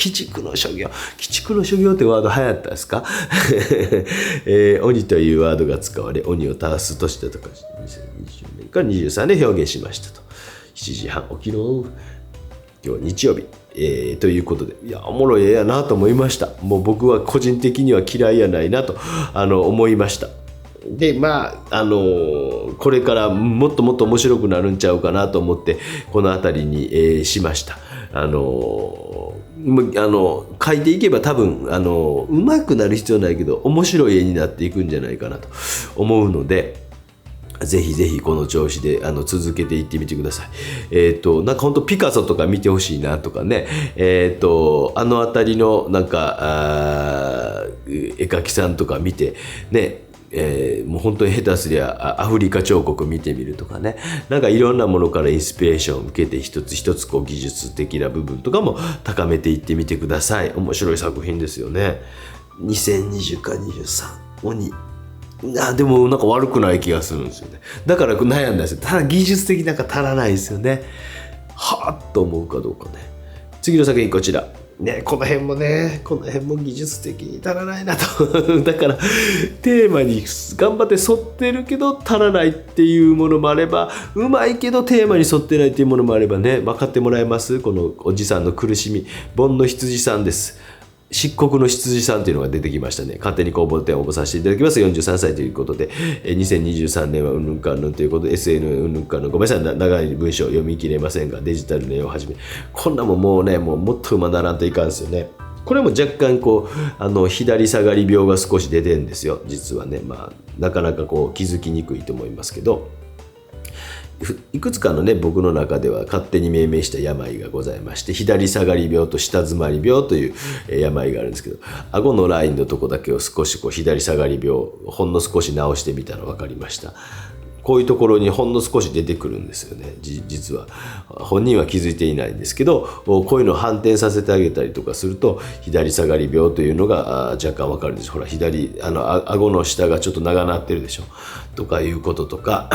てワード流行ったんですか。鬼というワードが使われ、鬼を倒す年だとか2020年から23年表現しましたと。7時半起きろ、今日日曜日。ということで、いやおもろい絵やなと思いました。もう僕は個人的には嫌いやないなと思いました。でこれからもっともっと面白くなるんちゃうかなと思ってこの辺りに、しました。書いていけば多分うまくなる必要ないけど面白い絵になっていくんじゃないかなと思うので、ぜひぜひこの調子で続けていってみてください。なんか本当ピカソとか見てほしいなとかね、辺りのなんか絵描きさんとか見てね、もう本当に下手すりゃアフリカ彫刻見てみるとかね、なんかいろんなものからインスピレーションを受けて一つ一つ技術的な部分とかも高めていってみてください。面白い作品ですよね。2020か23鬼でもなんか悪くない気がするんですよね。だから悩んだんですよ。ただ技術的なんか足らないですよね。はぁと思うかどうかね。次の作品こちら。ね、この辺も技術的に足らないなと。だからテーマに頑張って沿ってるけど足らないっていうものもあれば、うまいけどテーマに沿ってないっていうものもあればね、分かってもらえます？このおじさんの苦しみ。煩悩羊さんです。漆黒の羊さんというのが出てきましたね。勝手に工房店を起こさせていただきます。43歳ということで、2023年はうんぬんかんぬんということで、SN うんぬんかんぬん、ごめんなさい、長い文章読み切れませんが、デジタルの絵をはじめ、こんなもんもうね、もっと学ばんといかんですよね。これも若干左下がり病が少し出てるんですよ、実はね。なかなか気づきにくいと思いますけど、いくつかのね、僕の中では勝手に命名した病がございまして、左下がり病と下詰まり病という病があるんですけど、顎のラインのとこだけを少し左下がり病ほんの少し直してみたの分かりました。こういうところにほんの少し出てくるんですよね。実は本人は気づいていないんですけど、こういうのを反転させてあげたりとかすると左下がり病というのが若干わかるんです。ほら左顎の下がちょっと長なってるでしょとかいうこととか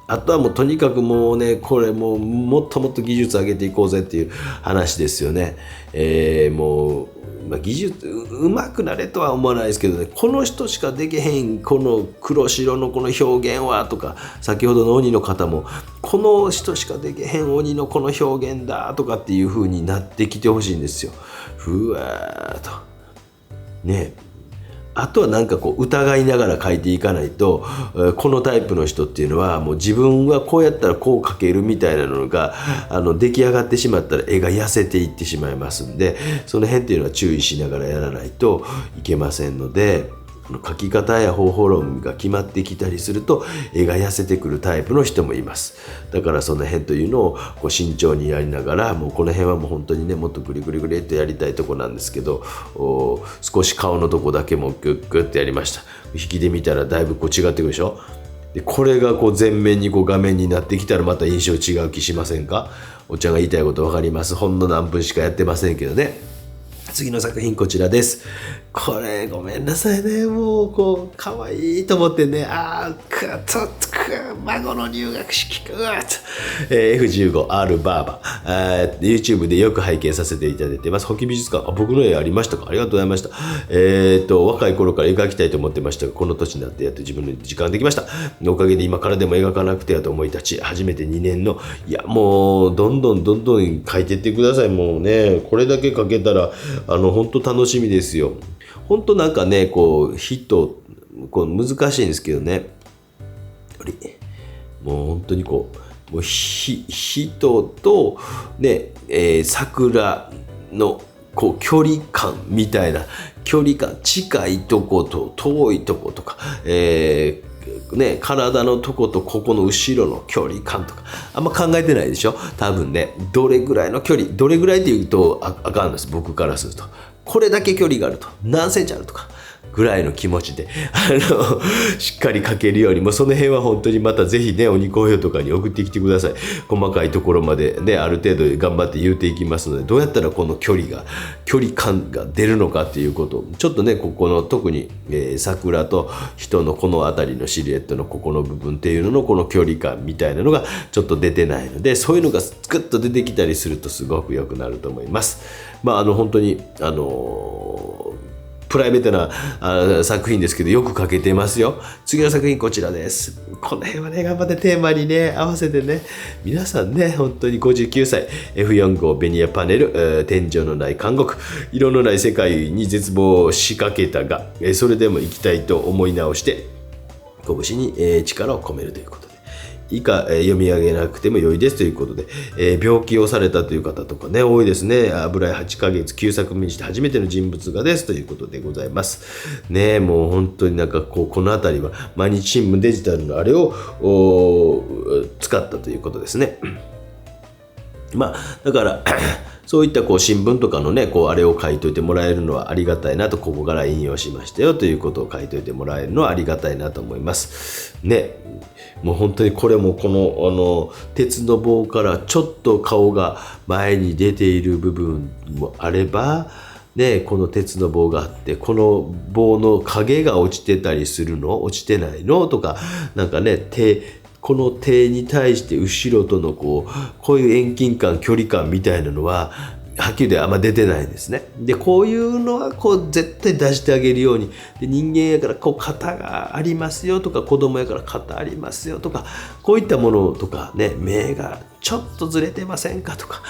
あとはもうとにかくもうね、これもうもっともっと技術上げていこうぜっていう話ですよね。もう、技術上手くなれとは思わないですけどね、この人しかできへんこの黒白のこの表現はとか、先ほどの鬼の方もこの人しかできへん鬼のこの表現だとかっていう風になってきてほしいんですよ。ふわーっとね。あとはなんかこう疑いながら描いていかないと、このタイプの人っていうのはもう自分はこうやったらこう描けるみたいなのが出来上がってしまったら絵が痩せていってしまいますんで、その辺っていうのは注意しながらやらないといけませんので、描き方や方法論が決まってきたりすると絵が痩せてくるタイプの人もいます。だからその辺というのをこう慎重にやりながら、もうこの辺はもう本当にね、もっとグリグリグリっとやりたいとこなんですけど、少し顔のとこだけもグッグッとやりました。引きで見たらだいぶこう違ってくるでしょ。でこれがこう全面にこう画面になってきたらまた印象違う気しませんか？おっちゃんが言いたいこと分かります。ほんの何分しかやってませんけどね。次の作品こちらです。これごめんなさいね、もうこう可愛いと思ってね、孫の入学式かF15R バーバYouTube でよく拝見させていただいてます。保木美術館、僕の絵ありましたか？ありがとうございました。若い頃から描きたいと思ってましたが、この年になってやっと自分の時間できました。おかげで今からでも描かなくてはと思い立ち、初めて2年のもうどんどん描いていってください。もうね、これだけ描けたら本当楽しみですよ。本当なんかね、こう難しいんですけどね、もう本当にこう人とね、桜のこう距離感みたいな、距離感、近いとこと遠いとことか、体のとことここの後ろの距離感とかあんま考えてないでしょ多分ね。どれぐらいの距離、どれぐらいって言うとあかんです、僕からすると。これだけ距離があると、何センチあるとかぐらいの気持ちでしっかり描けるように、もうその辺は本当にまたぜひね、鬼好評とかに送ってきてください。細かいところまでね、ある程度頑張って言うていきますので、どうやったらこの距離感が出るのかっていうことをちょっとね、ここの特に、桜と人のこの辺りのシルエットのここの部分っていうののこの距離感みたいなのがちょっと出てないので、そういうのがグッと出てきたりするとすごく良くなると思います。本当にプライベートな作品ですけど、よく描けてますよ。次の作品こちらです。この辺はね、頑張ってテーマにね合わせてね、皆さんね、本当に59歳 F45 ベニヤパネル、天井のない監獄、色のない世界に絶望しかけたが、それでも生きたいと思い直して拳に、力を込めるということで、以下、読み上げなくても良いですということで、病気をされたという方とかね、多いですね。油絵8ヶ月9作目にして初めての人物画ですということでございますね。もう本当になんかこの辺りは毎日新聞デジタルのあれを使ったということですね。だからそういった新聞とかのね、あれを書いといてもらえるのはありがたいなと、ここから引用しましたよということを書いといてもらえるのはありがたいなと思いますね。もう本当にこれもこの鉄の棒からちょっと顔が前に出ている部分もあればね、この鉄の棒があってこの棒の影が落ちてたりするの、落ちてないのとか、なんかね、この手に対して後ろとのこういう遠近感、距離感みたいなのははっきりであんま出てないんですね。でこういうのは絶対出してあげるように、で人間やから肩がありますよとか、子供やから肩ありますよとか、こういったものとかね、目がちょっとずれてませんかとか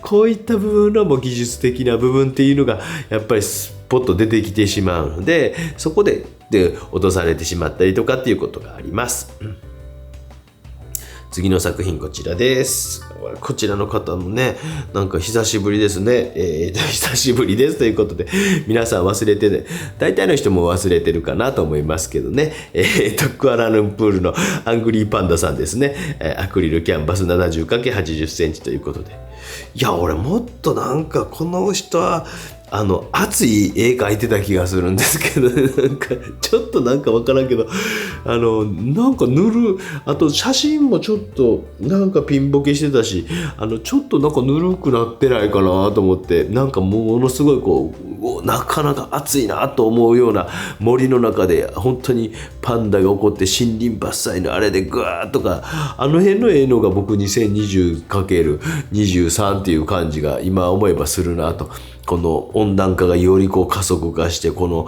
こういった部分のも技術的な部分っていうのがやっぱりスポッと出てきてしまうので、そこで落とされてしまったりとかっていうことがあります。次の作品こちらです。こちらの方もね、なんか久しぶりですね。久しぶりですということで、皆さん忘れてね、大体の人も忘れてるかなと思いますけどね、クアラルンプールのアングリーパンダさんですね。アクリルキャンバス 70×80 センチということで。いや、俺もっとなんかこの人は熱い絵描いてた気がするんですけど、ね、ちょっとなんかわからんけど、なんかあと写真もちょっとなんかピンボケしてたし、ちょっとなんかぬるくなってないかなと思って、なんかものすごいなかなか熱いなと思うような森の中で、本当にパンダが起こって森林伐採のあれでグワーッとか、辺の絵のが僕 2020×23 っていう感じが今思えばするなと。この温暖化がより加速化して、この、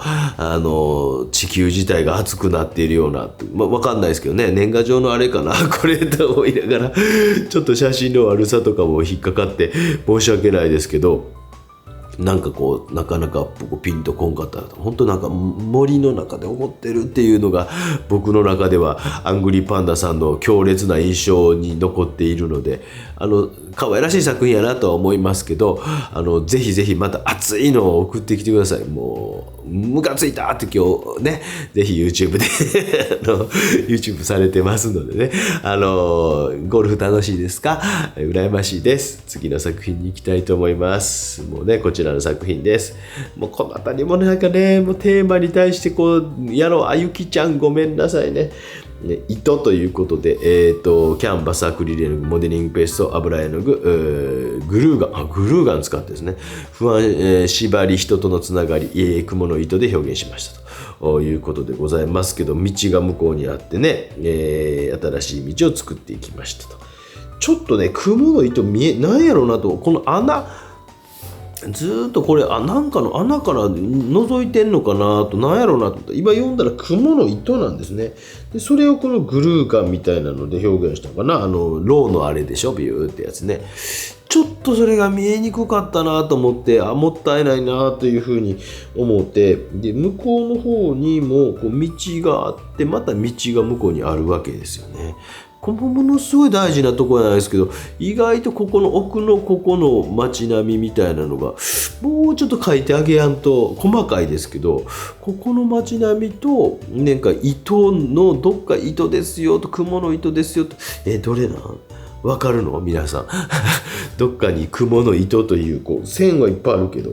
地球自体が熱くなっているような、わかんないですけどね、年賀状のあれかな、これと思いながら、ちょっと写真の悪さとかも引っかかって申し訳ないですけど、なんかなかなかピンとこんかった。本当なんか森の中で思ってるっていうのが僕の中ではアングリーパンダさんの強烈な印象に残っているので、可愛らしい作品やなとは思いますけど、ぜひぜひまた熱いのを送ってきてください。もうムカついたって今日ね、ぜひ YouTube でYouTube されてますのでね、ゴルフ楽しいですか？羨ましいです。次の作品に行きたいと思います。もうね、こちらの作品です。もうこの辺りもなんかね、もうテーマに対してやろう、あゆきちゃんごめんなさいね。糸ということで、キャンバス、アクリル絵の具、モデリングペースト、油絵の具、グルーガン使ってですね、不安、縛り、人とのつながり、雲の糸で表現しましたということでございますけど、道が向こうにあってね、新しい道を作っていきましたと。ちょっとね、雲の糸なんやろうなと、この穴、ずっとこれなんかの穴から覗いてんのかなと、なんやろうなと今読んだら雲の糸なんですね。でそれをこのグルーガンみたいなので表現したのかな、ローのあれでしょ、ビューってやつね。ちょっとそれが見えにくかったなと思って、もったいないなというふうに思って、で向こうの方にも道があって、また道が向こうにあるわけですよね。ここものすごい大事なところなんですけど、意外とここの奥のここの街並みみたいなのがもうちょっと書いてあげやんと、細かいですけど、ここの街並みとなんか糸のどっか糸ですよと、雲の糸ですよと、どれなんわかるの皆さんどっかに雲の糸という線はいっぱいあるけど、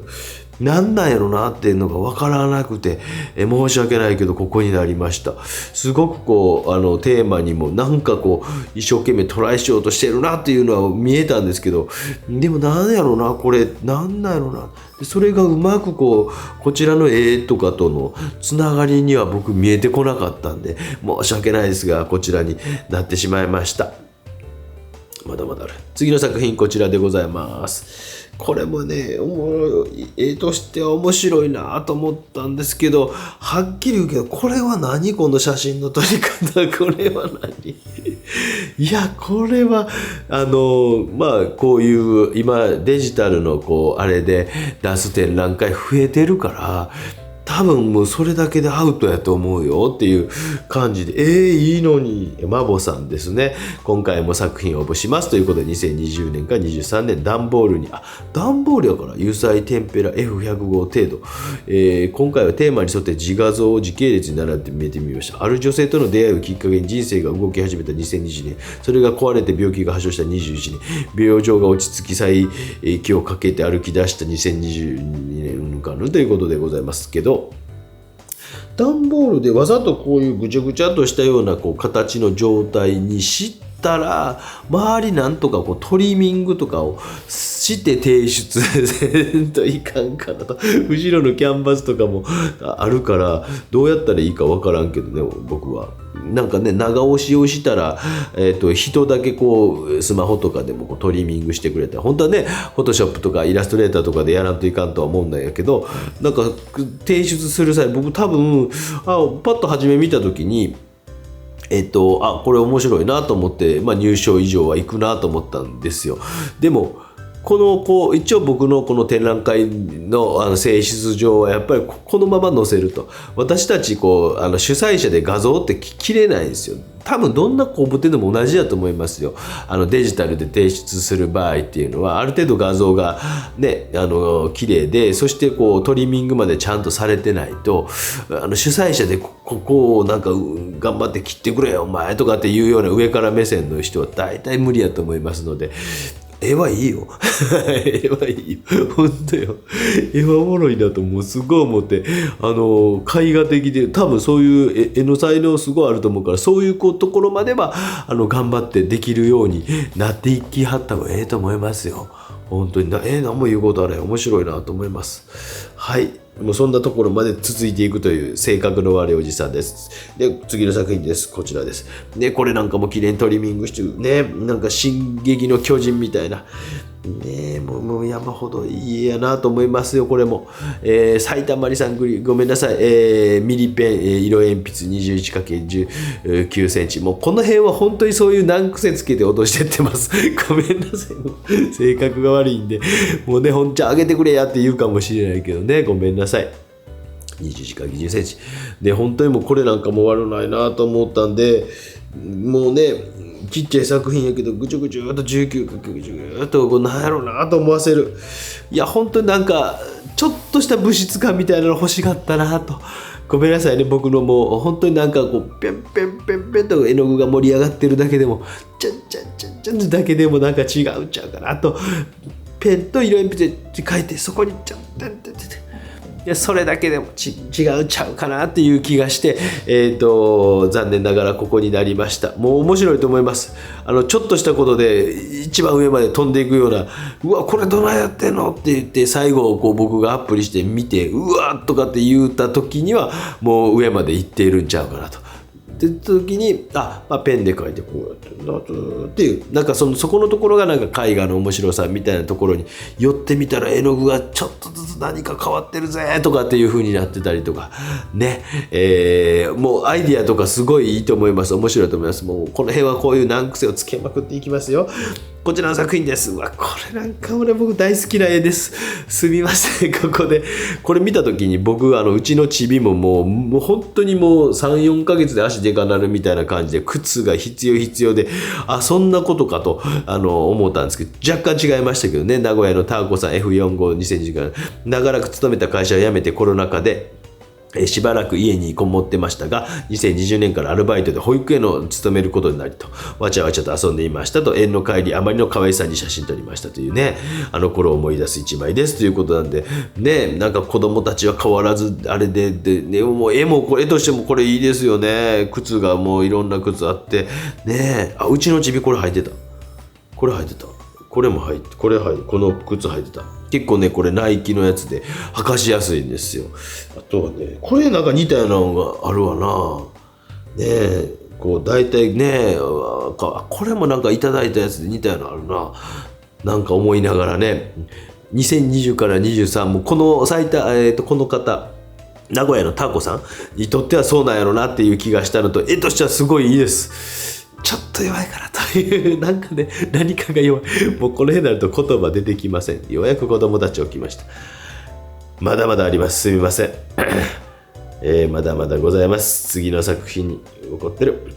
なんなんやろなっていうのが分からなくて、申し訳ないけどここになりました。すごくテーマにもなんか一生懸命トライしようとしてるなっていうのは見えたんですけど、でもなんやろな、これなんなんやろな、それがうまくこちらの絵とかとのつながりには僕見えてこなかったんで、申し訳ないですがこちらになってしまいました。まだまだある。次の作品こちらでございます。これもね、絵としては面白いなと思ったんですけど、はっきり言うけど、これは何、この写真の撮り方、これは何いや、これはこういう今デジタルのあれで出す展覧会増えてるから、多分もうそれだけでアウトやと思うよっていう感じで、いいのに、マボさんですね。今回も作品を応募しますということで、2020年から23年、段ボールに、段ボールやから油彩テンペラ F105 程度、今回はテーマに沿って自画像を時系列に並べて見てみました。ある女性との出会いをきっかけに人生が動き始めた2020年、それが壊れて病気が発症した21年、病状が落ち着き再起をかけて歩き出した2022年ということでございますけど、段ボールでわざとこういうぐちゃぐちゃとしたような形の状態にしたら、周りなんとかトリミングとかをして提出せんといかんかなと。後ろのキャンバスとかもあるからどうやったらいいかわからんけどね、僕は。なんかね、長押しをしたら、人だけスマホとかでもトリミングしてくれた。本当はね、フォトショップとかイラストレーターとかでやらんといかんとは思うんだけど、なんか提出する際、僕多分パッと初め見た時に、これ面白いなと思って、入賞以上はいくなと思ったんですよ。でも一応僕のこの展覧会の性質上はやっぱりこのまま載せると、私たち主催者で画像って切れないんですよ。多分どんな工務店でも同じだと思いますよ。デジタルで提出する場合っていうのは、ある程度画像がね綺麗で、そしてトリミングまでちゃんとされてないと、主催者でここをなんか頑張って切ってくれよお前とかっていうような上から目線の人は大体無理やと思いますので、絵はいいよ。絵はいいよ。本当よ。絵はおもろいなともうすごい思って、絵画的で多分そういう絵の才能すごいあると思うから、そういうところまでは頑張ってできるようになっていきはった方がええと思いますよ。本当に何も言うことあれ面白いなと思います。はい。もうそんなところまで続いていくという性格の悪いおじさんです。で、次の作品です。こちらです。で、これなんかも綺麗にトリミングしてるね。なんか進撃の巨人みたいな。ね、もう山ほどいいやなと思いますよ、これも。埼玉里さんごめんなさい。ミリペン、色鉛筆 21×19 センチ。もうこの辺は本当にそういう難癖つけて落としてってます。ごめんなさい。もう性格が悪いんで。もうね、本ちゃん上げてくれやって言うかもしれないけどね。ごめんなさい。21×20 センチ。で、本当にもうこれなんかも悪ないなと思ったんで、もうね、ちっちゃい作品やけどぐちゅぐちゅと 19× となんやろうなと思わせる。いや本当になんかちょっとした物質感みたいなの欲しかったなと。ごめんなさいね、僕のもう本当になんかこうペンペンペンペンと絵の具が盛り上がってるだけでもチャンチャンチャンチャンだけでもなんか違うちゃうかなと。ペンと色鉛筆で書いてそこにチャンチャンチャンチャンそれだけでも違うちゃうかなっていう気がして、残念ながらここになりました。もう面白いと思います。ちょっとしたことで一番上まで飛んでいくような、うわこれどないやってんのって言って最後こう僕がアップにして見てうわとかって言った時にはもう上まで行っているんちゃうかなと。って時にペンで書いてこうやってっていうなんかそこのところがなんか絵画の面白さみたいなところに寄ってみたら絵の具がちょっとずつ何か変わってるぜとかっていう風になってたりとかね、もうアイディアとかすごいいいと思います。面白いと思います。もうこの辺はこういう難癖をつけまくっていきますよ。こちらの作品です。うわこれなんか俺僕大好きな絵です。すみません。ここでこれ見た時に僕うちのチビももう本当にもう 3,4 ヶ月で足でかなるみたいな感じで靴が必要でそんなことかと思ったんですけど若干違いましたけどね。名古屋のターコさん F452010 から長らく勤めた会社を辞めてコロナ禍でしばらく家にこもってましたが2020年からアルバイトで保育園を勤めることになりとわちゃわちゃと遊んでいましたと縁の帰りあまりの可愛さに写真撮りましたというね頃を思い出す一枚ですということなんでねなんか子供たちは変わらずあれでねもう絵もこれとしてもこれいいですよね。靴がもういろんな靴あってねうちのちびこれ履いてたこれも履いてこの靴履いてた。結構ねこれナイキのやつで履かしやすいんですよ。あとはねこれなんか似たようなのがあるわな。ねこう大体ねこれもなんかいただいたやつで似たようなのあるな。なんか思いながらね2020から23もこのこの方名古屋のタコさんにとってはそうなんやろなっていう気がしたのと絵としてはすごいいいです。ちょっと弱いかなというなんかね何かが弱い。もうこの辺になると言葉出てきません。ようやく子供たち起きました。まだまだあります。すみません、まだまだございます。次の作品に起こってる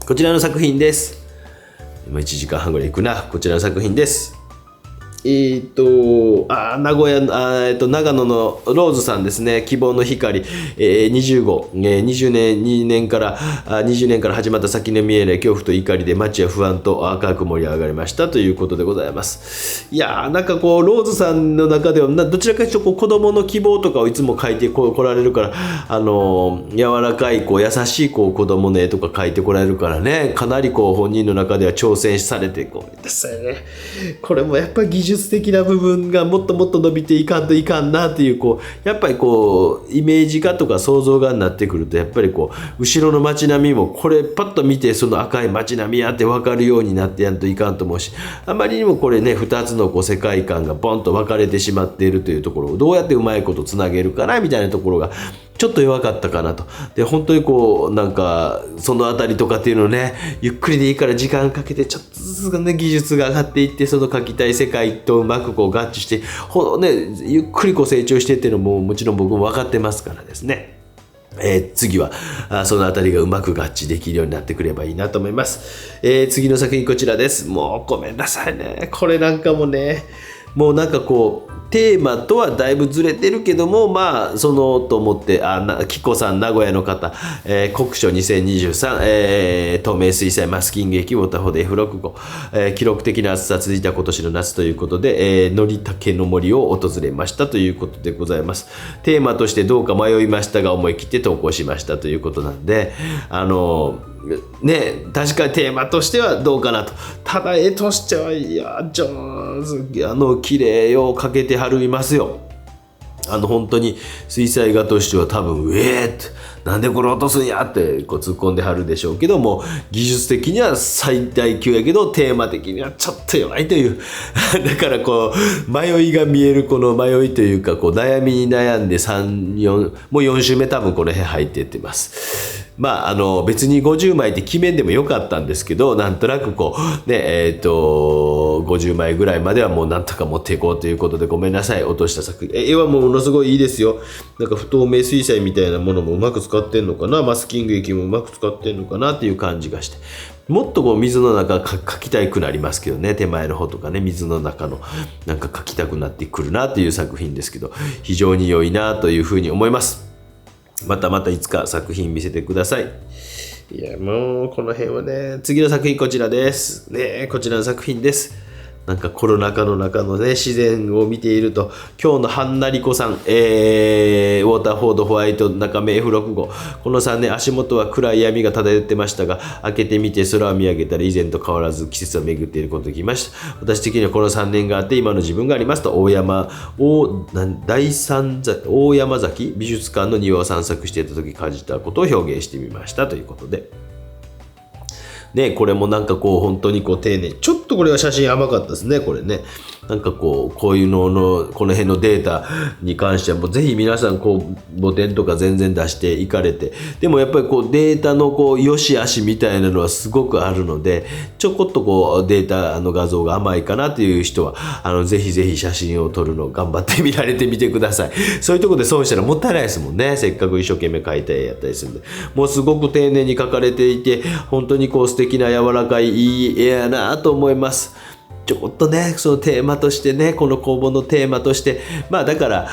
こちらの作品です。今1時間半ぐらいいくな。こちらの作品です。名古屋長野のローズさんですね。希望の光、20年から始まった先の見えない恐怖と怒りで街は不安と赤く盛り上がりましたということでございます。いやーなんかこうローズさんの中ではどちらかというと子供の希望とかをいつも書いてこられるから柔らかい優しい子供の絵とか描いてこられるからねかなり本人の中では挑戦されてですよね。これもやっぱり技術的な部分がもっともっと伸びていかんといかんなっていうやっぱりイメージ画とか想像画になってくるとやっぱり後ろの街並みもこれパッと見てその赤い街並みやって分かるようになってやんといかんと思うしあまりにもこれね2つの世界観がボンと分かれてしまっているというところをどうやってうまいことつなげるかなみたいなところがちょっと弱かったかなと。で本当になんかそのあたりとかっていうのをねゆっくりでいいから時間かけてちょっとずつね技術が上がっていってその描きたい世界とうまく合致してゆっくり成長してっていうのももちろん僕も分かってますからですね。次はそのあたりがうまく合致できるようになってくればいいなと思います。次の作品こちらです。もうごめんなさいねこれなんかもねもうなんかこうテーマとはだいぶずれてるけども、まあそのと思って、キコさん名古屋の方、国書2023、透明水彩マスキング液ウォーターフォード F65、記録的な暑さ続いた今年の夏ということで、のりたけの森を訪れましたということでございます。テーマとしてどうか迷いましたが思い切って投稿しましたということなんで、ね、確かにテーマとしてはどうかなと。ただ絵としてはいや上手、綺麗をかけてはるいますよ。本当に水彩画としては多分なんでこれ落とすんやってこう突っ込んではるでしょうけども、技術的には最大級やけどテーマ的にはちょっと弱いというだからこう迷いが見える、この迷いというかこう悩みに悩んでもう4週目多分この辺入ってってます。まあ別に50枚って決めんでもよかったんですけど、なんとなくこうね50枚ぐらいまではもうなんとか持っていこうということで、ごめんなさい落とした作品。絵はものすごいいいですよ。なんか不透明水彩みたいなものもうまく使ってんのかな、マスキング液もうまく使ってんのかなっていう感じがして、もっとこう水の中描きたくなりますけどね、手前の方とかね、水の中のなんか描きたくなってくるなという作品ですけど、非常に良いなというふうに思います。またいつか作品見せてください。いやもうこの辺はね、次の作品こちらですね。こちらの作品です。なんかコロナ禍の中のね自然を見ていると、今日のハンナリコさん、ウォーターフォードホワイト中目 F65、この3年足元は暗い闇が漂ってましたが、開けてみて空を見上げたら以前と変わらず季節を巡っていることがきました。私的にはこの3年があって今の自分がありますと、大山崎美術館の庭を散策していた時感じたことを表現してみましたということでね、これもなんかこう本当にこう丁寧、ちょっとこれは写真甘かったですね。これね、なんかこういうののこの辺のデータに関してはもうぜひ皆さんこう母点とか全然出していかれて、でもやっぱりこうデータのこう良し悪しみたいなのはすごくあるので、ちょこっとこうデータの画像が甘いかなという人はぜひぜひ写真を撮るのを頑張って見られてみてください。そういうところで損したらもったいないですもんね。せっかく一生懸命描いた絵やったりするんで、もうすごく丁寧に描かれていて、本当にこう素敵な柔らかいいい絵やなと思います。ちょこっとね、そのテーマとしてね、この工房のテーマとして、まあだから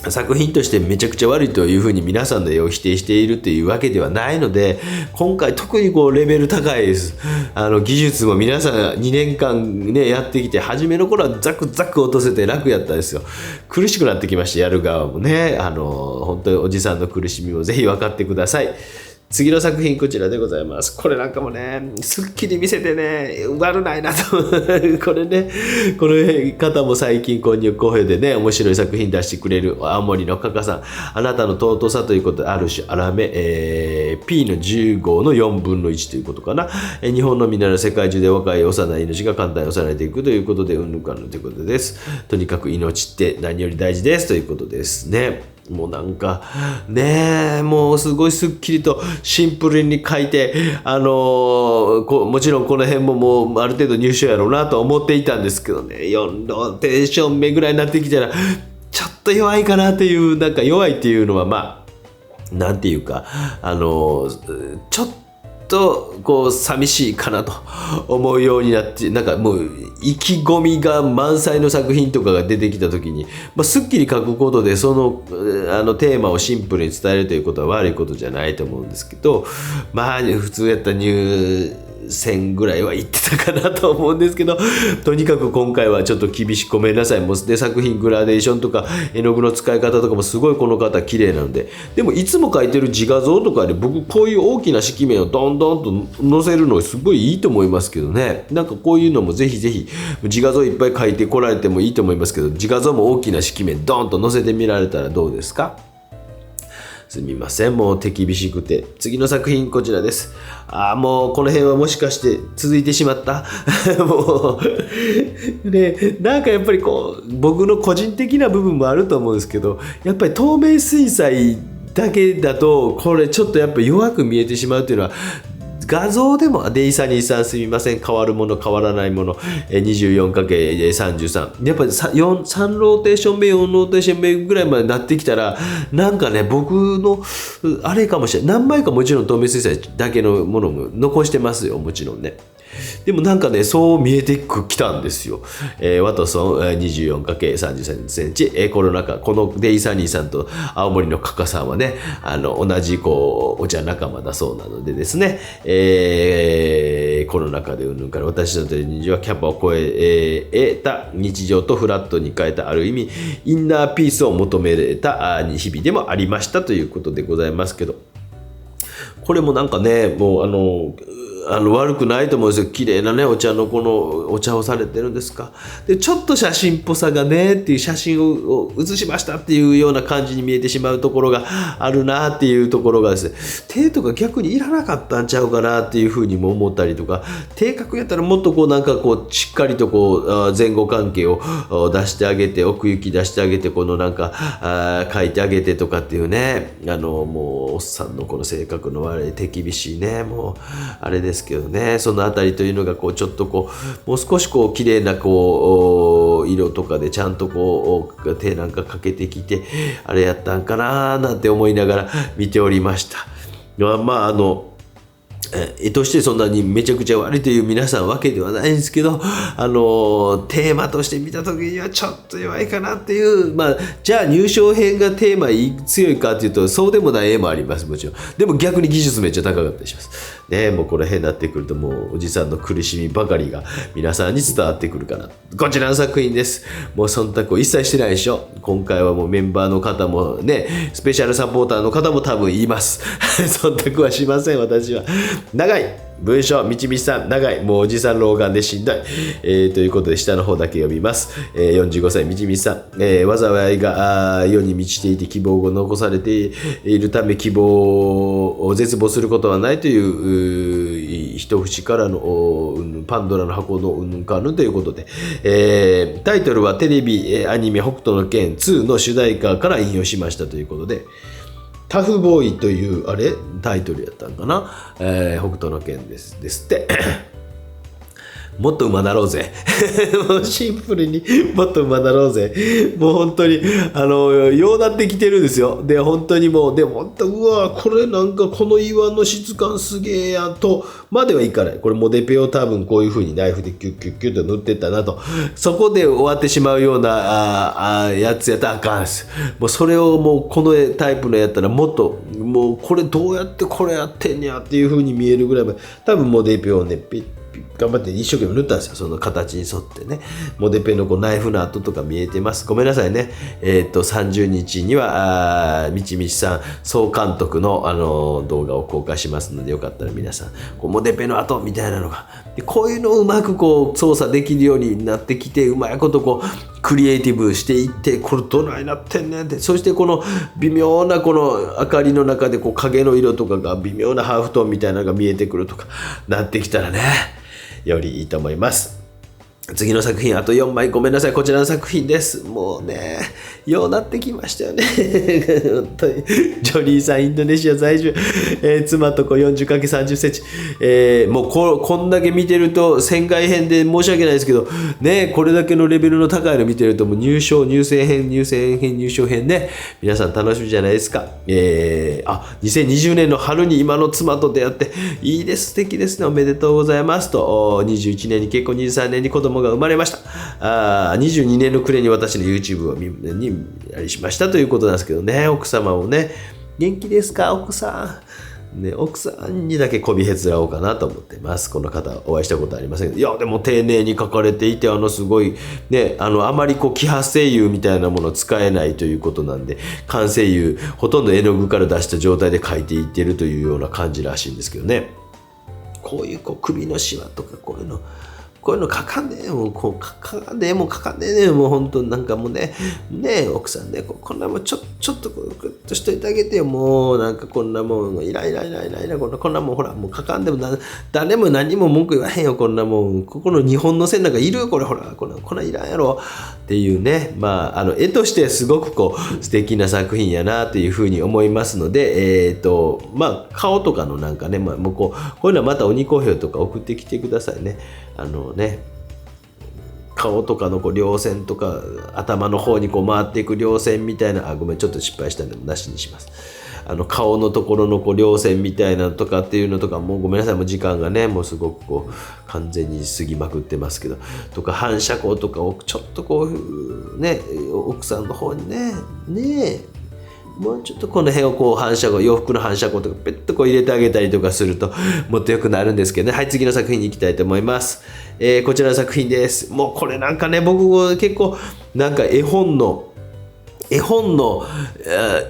作品としてめちゃくちゃ悪いというふうに皆さんの絵を否定しているというわけではないので、今回特にこうレベル高いです。技術も皆さん2年間ねやってきて、初めの頃はザクザク落とせて楽やったんですよ。苦しくなってきました、やる側もね。本当におじさんの苦しみをぜひ分かってください。次の作品こちらでございます。これなんかもね、すっきり見せてね、悪ないなと。これね、この方も最近購入好評でね、面白い作品出してくれる青森のカカさん。あなたの尊さということで、ある種、あらめ、P の10号の4分の1ということかな。日本のみなら世界中で若い幼い命が簡単に幼れていくということで、うんぬかんぬということです。とにかく命って何より大事ですということですね。もうなんかね、もうすごいすっきりとシンプルに書いて、もちろんこの辺ももうある程度入賞やろうなと思っていたんですけどね、4ローテーション目ぐらいになってきたらちょっと弱いかなっていう、なんか弱いっていうのはまあなんていうかちょっとこう寂しいかなと思うようになって、なんかもう意気込みが満載の作品とかが出てきた時に、すっきり書くことでそのテーマをシンプルに伝えるということは悪いことじゃないと思うんですけど、まあ普通やったら入選ぐらいは言ってたかなと思うんですけど、とにかく今回はちょっと厳しくごめんなさい。もうで作品グラデーションとか絵の具の使い方とかもすごいこの方綺麗なので、でもいつも描いてる自画像とかで僕こういう大きな色面をどんどんと載せるのすごいいいと思いますけどね。なんかこういうのもぜひぜひ自画像いっぱい描いてこられてもいいと思いますけど、自画像も大きな色面ドンと載せてみられたらどうですか。すみません、もう手厳しくて。次の作品こちらです。もうこの辺はもしかして続いてしまったもうで、なんかやっぱりこう僕の個人的な部分もあると思うんですけど、やっぱり透明水彩だけだとこれちょっとやっぱ弱く見えてしまうというのは、画像でもデイサニーさんすみません、変わるもの変わらないもの 24×33 やっぱり 3ローテーション目4ローテーション目ぐらいまでなってきたら、なんかね僕のあれかもしれない、何枚かもちろん透明水彩だけのものも残してますよ、もちろんね。でもなんかね、そう見えてきたんですよ。ワトソン 24×33 センチ、コロナ禍、このデイサニーさんと青森のカカさんはね、同じお茶仲間だそうなのでですね、コロナ禍でうんぬんから私たちの日常はキャパを超えた日常とフラットに変えた、ある意味インナーピースを求めた日々でもありましたということでございますけど、これもなんかね、もう悪くないと思うんですよ。綺麗なね、お茶のこのお茶をされてるんですか。で、ちょっと写真っぽさがねっていう写真を写しましたっていうような感じに見えてしまうところがあるなっていうところがですね、手とか逆にいらなかったんちゃうかなっていうふうにも思ったりとか、手描くやったらもっとこうなんかこうしっかりとこう前後関係を出してあげて、奥行き出してあげて、このなんか書いてあげてとかっていうね、もうおっさんのこの性格の悪い手厳しいね、もうあれですけどね、そのあたりというのがこうちょっとこうもう少しこう綺麗なこう色とかでちゃんとこう手なんかかけてきてあれやったんかななんて思いながら見ておりました。まあ絵としてそんなにめちゃくちゃ悪いという皆さんわけではないんですけど、テーマとして見た時にはちょっと弱いかなっていう、じゃあ入賞編がテーマ強いかっていうとそうでもない絵もあります。もちろんでも逆に技術めっちゃ高かったりしますね。もうこの辺になってくるともうおじさんの苦しみばかりが皆さんに伝わってくるかな。こちらの作品です。もう忖度を一切してないでしょ。今回はもうメンバーの方もね、スペシャルサポーターの方も多分言います忖度はしません。私は長い文章、みちみちさん、長い、もうおじさん老眼でしんどい、ということで下の方だけ読みます。45歳みちみちさん、災いが世に満ちていて希望を残されているため希望を絶望することはないという一節からのパンドラの箱のうんぬんかんぬんということで、タイトルはテレビアニメ北斗の拳2の主題歌から引用しましたということで、タフボーイというタイトルやったんかな、北斗の拳ですってもっと馬なろうぜもうシンプルにもっと馬なろうぜ、もう本当にようなってきてるんですよ。で本当にもうでも本当うわこれなんかこの岩の質感すげえやとまではいかない。これモデペを多分こういう風にナイフでキュッキュッキュッと塗ってったなと、そこで終わってしまうようなやつやったらあかんです。もうそれをもうこのタイプのやったらもっともうこれどうやってこれやってんやっていう風に見えるぐらいまで多分モデペをねピッ頑張って一生懸命塗ったんですよ。その形に沿ってね、モデペのこうナイフの跡とか見えてます。ごめんなさいね。30日にはみちみちさん総監督の動画を公開しますので、よかったら皆さんこうモデペの跡みたいなのがでこういうのをうまくこう操作できるようになってきて、うまいことこうクリエイティブしていって、これどないなってんねんって、そしてこの微妙なこの明かりの中でこう影の色とかが微妙なハーフトーンみたいなのが見えてくるとかなってきたらね、よりいいと思います。次の作品あと4枚、ごめんなさい、こちらの作品です。もうねようなってきましたよね本当にジョリーさんインドネシア在住、妻と子 40×30 センチ、もうこんだけ見てると船外編で申し訳ないですけどね、これだけのレベルの高いの見てるともう入賞入選編入賞編ね、皆さん楽しみじゃないですか。2020年の春に今の妻と出会っていいです、素敵ですね、おめでとうございますと。21年に結婚、23年に子供が生まれました。22年の暮れに私の YouTube をにありしましたということなんですけどね、奥様もね元気ですか奥さんね、奥さんにだけこびへつらおうかなと思ってます。この方お会いしたことありませんけど、いやでも丁寧に書かれていてすごいね、あまりこう揮発声優みたいなものを使えないということなんで、完成油ほとんど絵の具から出した状態で書いていってるというような感じらしいんですけどね。こういう首のシワとかこういうの書かんでえもう書かんでえもう書かんでえねもう本当なんかもうね奥さんねこんなもんちょっとグッとしといてあげてよ、もうなんかこんなもんいらこんなもんほらもう書かんでも誰も何も文句言わへんよ、こんなもんここの日本の線なんかいるこれほらこんないらんやろっていうね、絵としてすごくこう素敵な作品やなというふうに思いますので、顔とかのなんかね、もうこういうのはまた鬼好評とか送ってきてくださいね。顔とかのこう稜線とか頭の方にこう回っていく稜線みたいな、ごめんちょっと失敗したんでなしにします。顔のところの両線みたいなのとかっていうのとか、もうごめんなさい、もう時間がねもうすごく完全に過ぎまくってますけど、とか反射光とかをちょっとね奥さんの方にねもうちょっとこの辺を反射光、洋服の反射光とかペッと入れてあげたりとかするともっと良くなるんですけどね。はい、次の作品に行きたいと思います。こちらの作品です。もうこれなんかね、僕結構なんか絵本の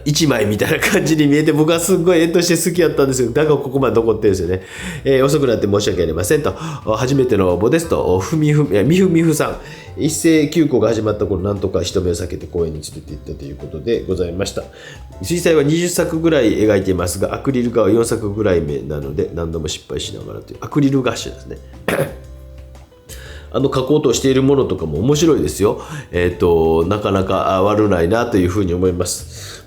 一枚みたいな感じに見えて、僕はすごい絵として好きやったんですよ。だからここまで残ってるんですよね。遅くなって申し訳ありませんと。初めての応募ですと、みふみふさん。一斉休校が始まった頃、なんとか人目を避けて公園に連れて行ったということでございました。水彩は20作ぐらい描いていますが、アクリル画は4作ぐらい目なので、何度も失敗しながらという、アクリル画集ですね。描こうとしているものとかも面白いですよ。なかなか悪ないなというふうに思います。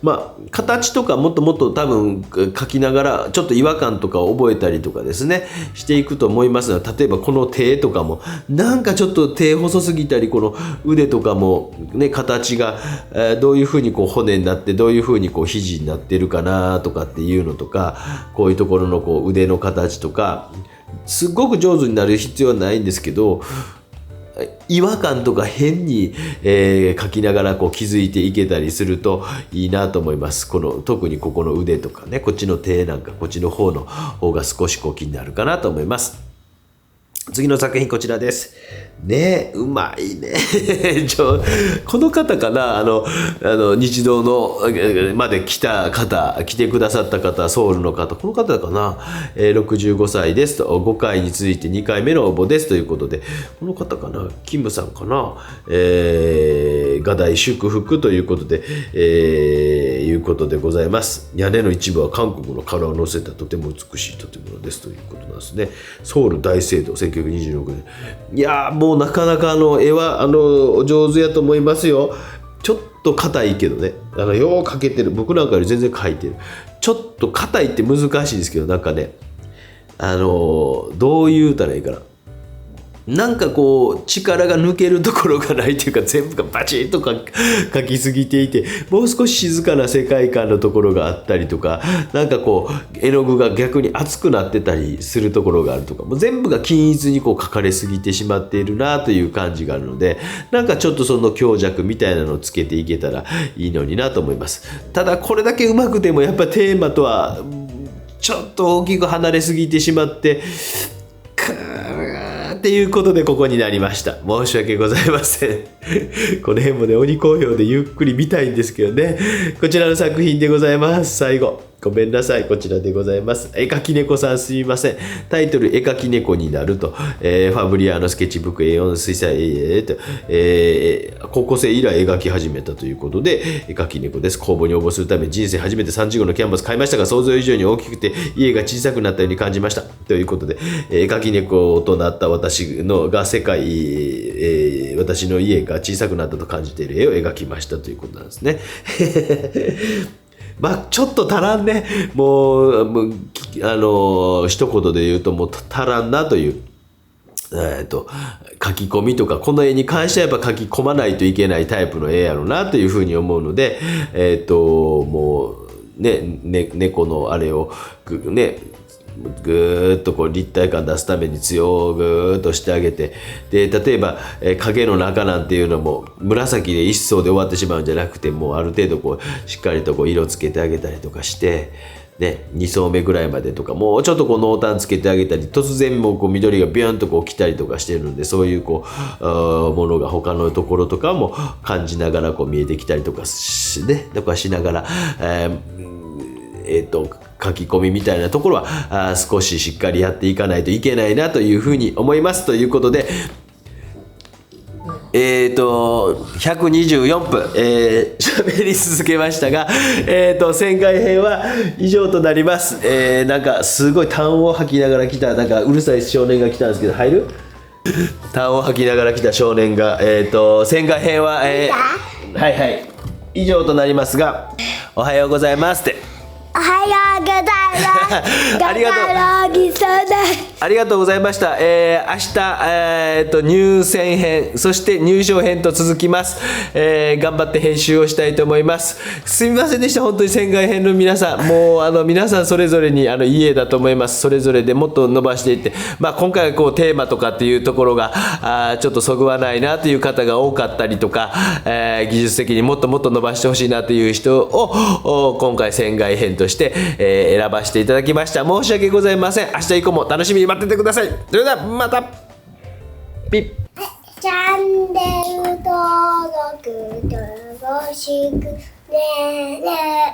形とかもっともっと多分描きながらちょっと違和感とかを覚えたりとかですねしていくと思いますが、例えばこの手とかもなんかちょっと手細すぎたり、この腕とかもね形がどういうふうに骨になってどういうふうに肘になってるかなとかっていうのとか、こういうところの腕の形とかすごく上手になる必要はないんですけど、違和感とか変に、描きながら気づいていけたりするといいなと思います。特にここの腕とかね、こっちの手なんかこっちの方が少し気になるかなと思います。次の作品こちらです。ね、うまいね。この方かな、日堂のまで来てくださった方、ソウルの方、この方かな、65歳ですと、5回に続いて2回目の応募ですということで、この方かな、キムさんかな、画題祝福ということで、いうことでございます。屋根の一部は韓国の殻を乗せたとても美しい建物ですということなんですね。ソウル大聖堂1926年。いやー、もうなかなか絵は上手やと思いますよ。ちょっと硬いけどね、よう描けてる。僕なんかより全然描いてる。ちょっと硬いって難しいですけど、なんかねどう言うたらいいかな、なんか力が抜けるところがないというか、全部がバチッと描きすぎていて、もう少し静かな世界観のところがあったりとか、なんか絵の具が逆に熱くなってたりするところがあるとか、もう全部が均一に描かれすぎてしまっているなという感じがあるので、なんかちょっとその強弱みたいなのをつけていけたらいいのになと思います。ただこれだけうまくてもやっぱテーマとはちょっと大きく離れすぎてしまってっていうことでここになりました。申し訳ございません。この辺もね鬼好評でゆっくり見たいんですけどね。こちらの作品でございます。最後ごめんなさい、こちらでございます。絵描き猫さんすみません。タイトル絵描き猫になると、ファブリアーノスケッチブック A4 水彩、高校生以来描き始めたということで絵描き猫です。公募に応募するため人生初めて30号のキャンバス買いましたが、想像以上に大きくて家が小さくなったように感じましたということで、絵描き猫となった私が世界、私の家が小さくなったと感じている絵を描きましたということなんですね。ちょっと足らんね。もう一言で言うともう足らんなという。書き込みとか、この絵に関してはやっぱ書き込まないといけないタイプの絵やろうなというふうに思うので、もうね、猫のあれをねぐーっと立体感出すために強ぐーっとしてあげて、で例えば、影の中なんていうのも紫で一層で終わってしまうんじゃなくて、もうある程度しっかりと色つけてあげたりとかして、ね、2層目ぐらいまでとか、もうちょっと濃淡つけてあげたり、突然も緑がビューンと来たりとかしてるので、そういうものが他のところとかも感じながら見えてきたりとかしながら、書き込みみたいなところは少ししっかりやっていかないといけないなというふうに思いますということで、124分喋り続けましたが、船外編は以上となります。なんかすごい痰を吐きながら来た、なんかうるさい少年が来たんですけど、入る？痰を吐きながら来た少年が、船外編は、はいはい以上となりますが、おはようございますって。
おはようございます。
ありがとう。
ご苦労様です。
ありがとうございました。明日、入選編、そして入賞編と続きます。頑張って編集をしたいと思います。すみませんでした。本当に選外編の皆さん。もう、皆さんそれぞれに、家だと思います。それぞれでもっと伸ばしていって、今回はこう、テーマとかっていうところが、ちょっとそぐわないなという方が多かったりとか、技術的にもっともっと伸ばしてほしいなという人を、今回選外編として、選ばせていただきました。申し訳ございません。明日以降も楽しみに待っててください。それではまた。ピッ。
チャンネル登録よろしくね。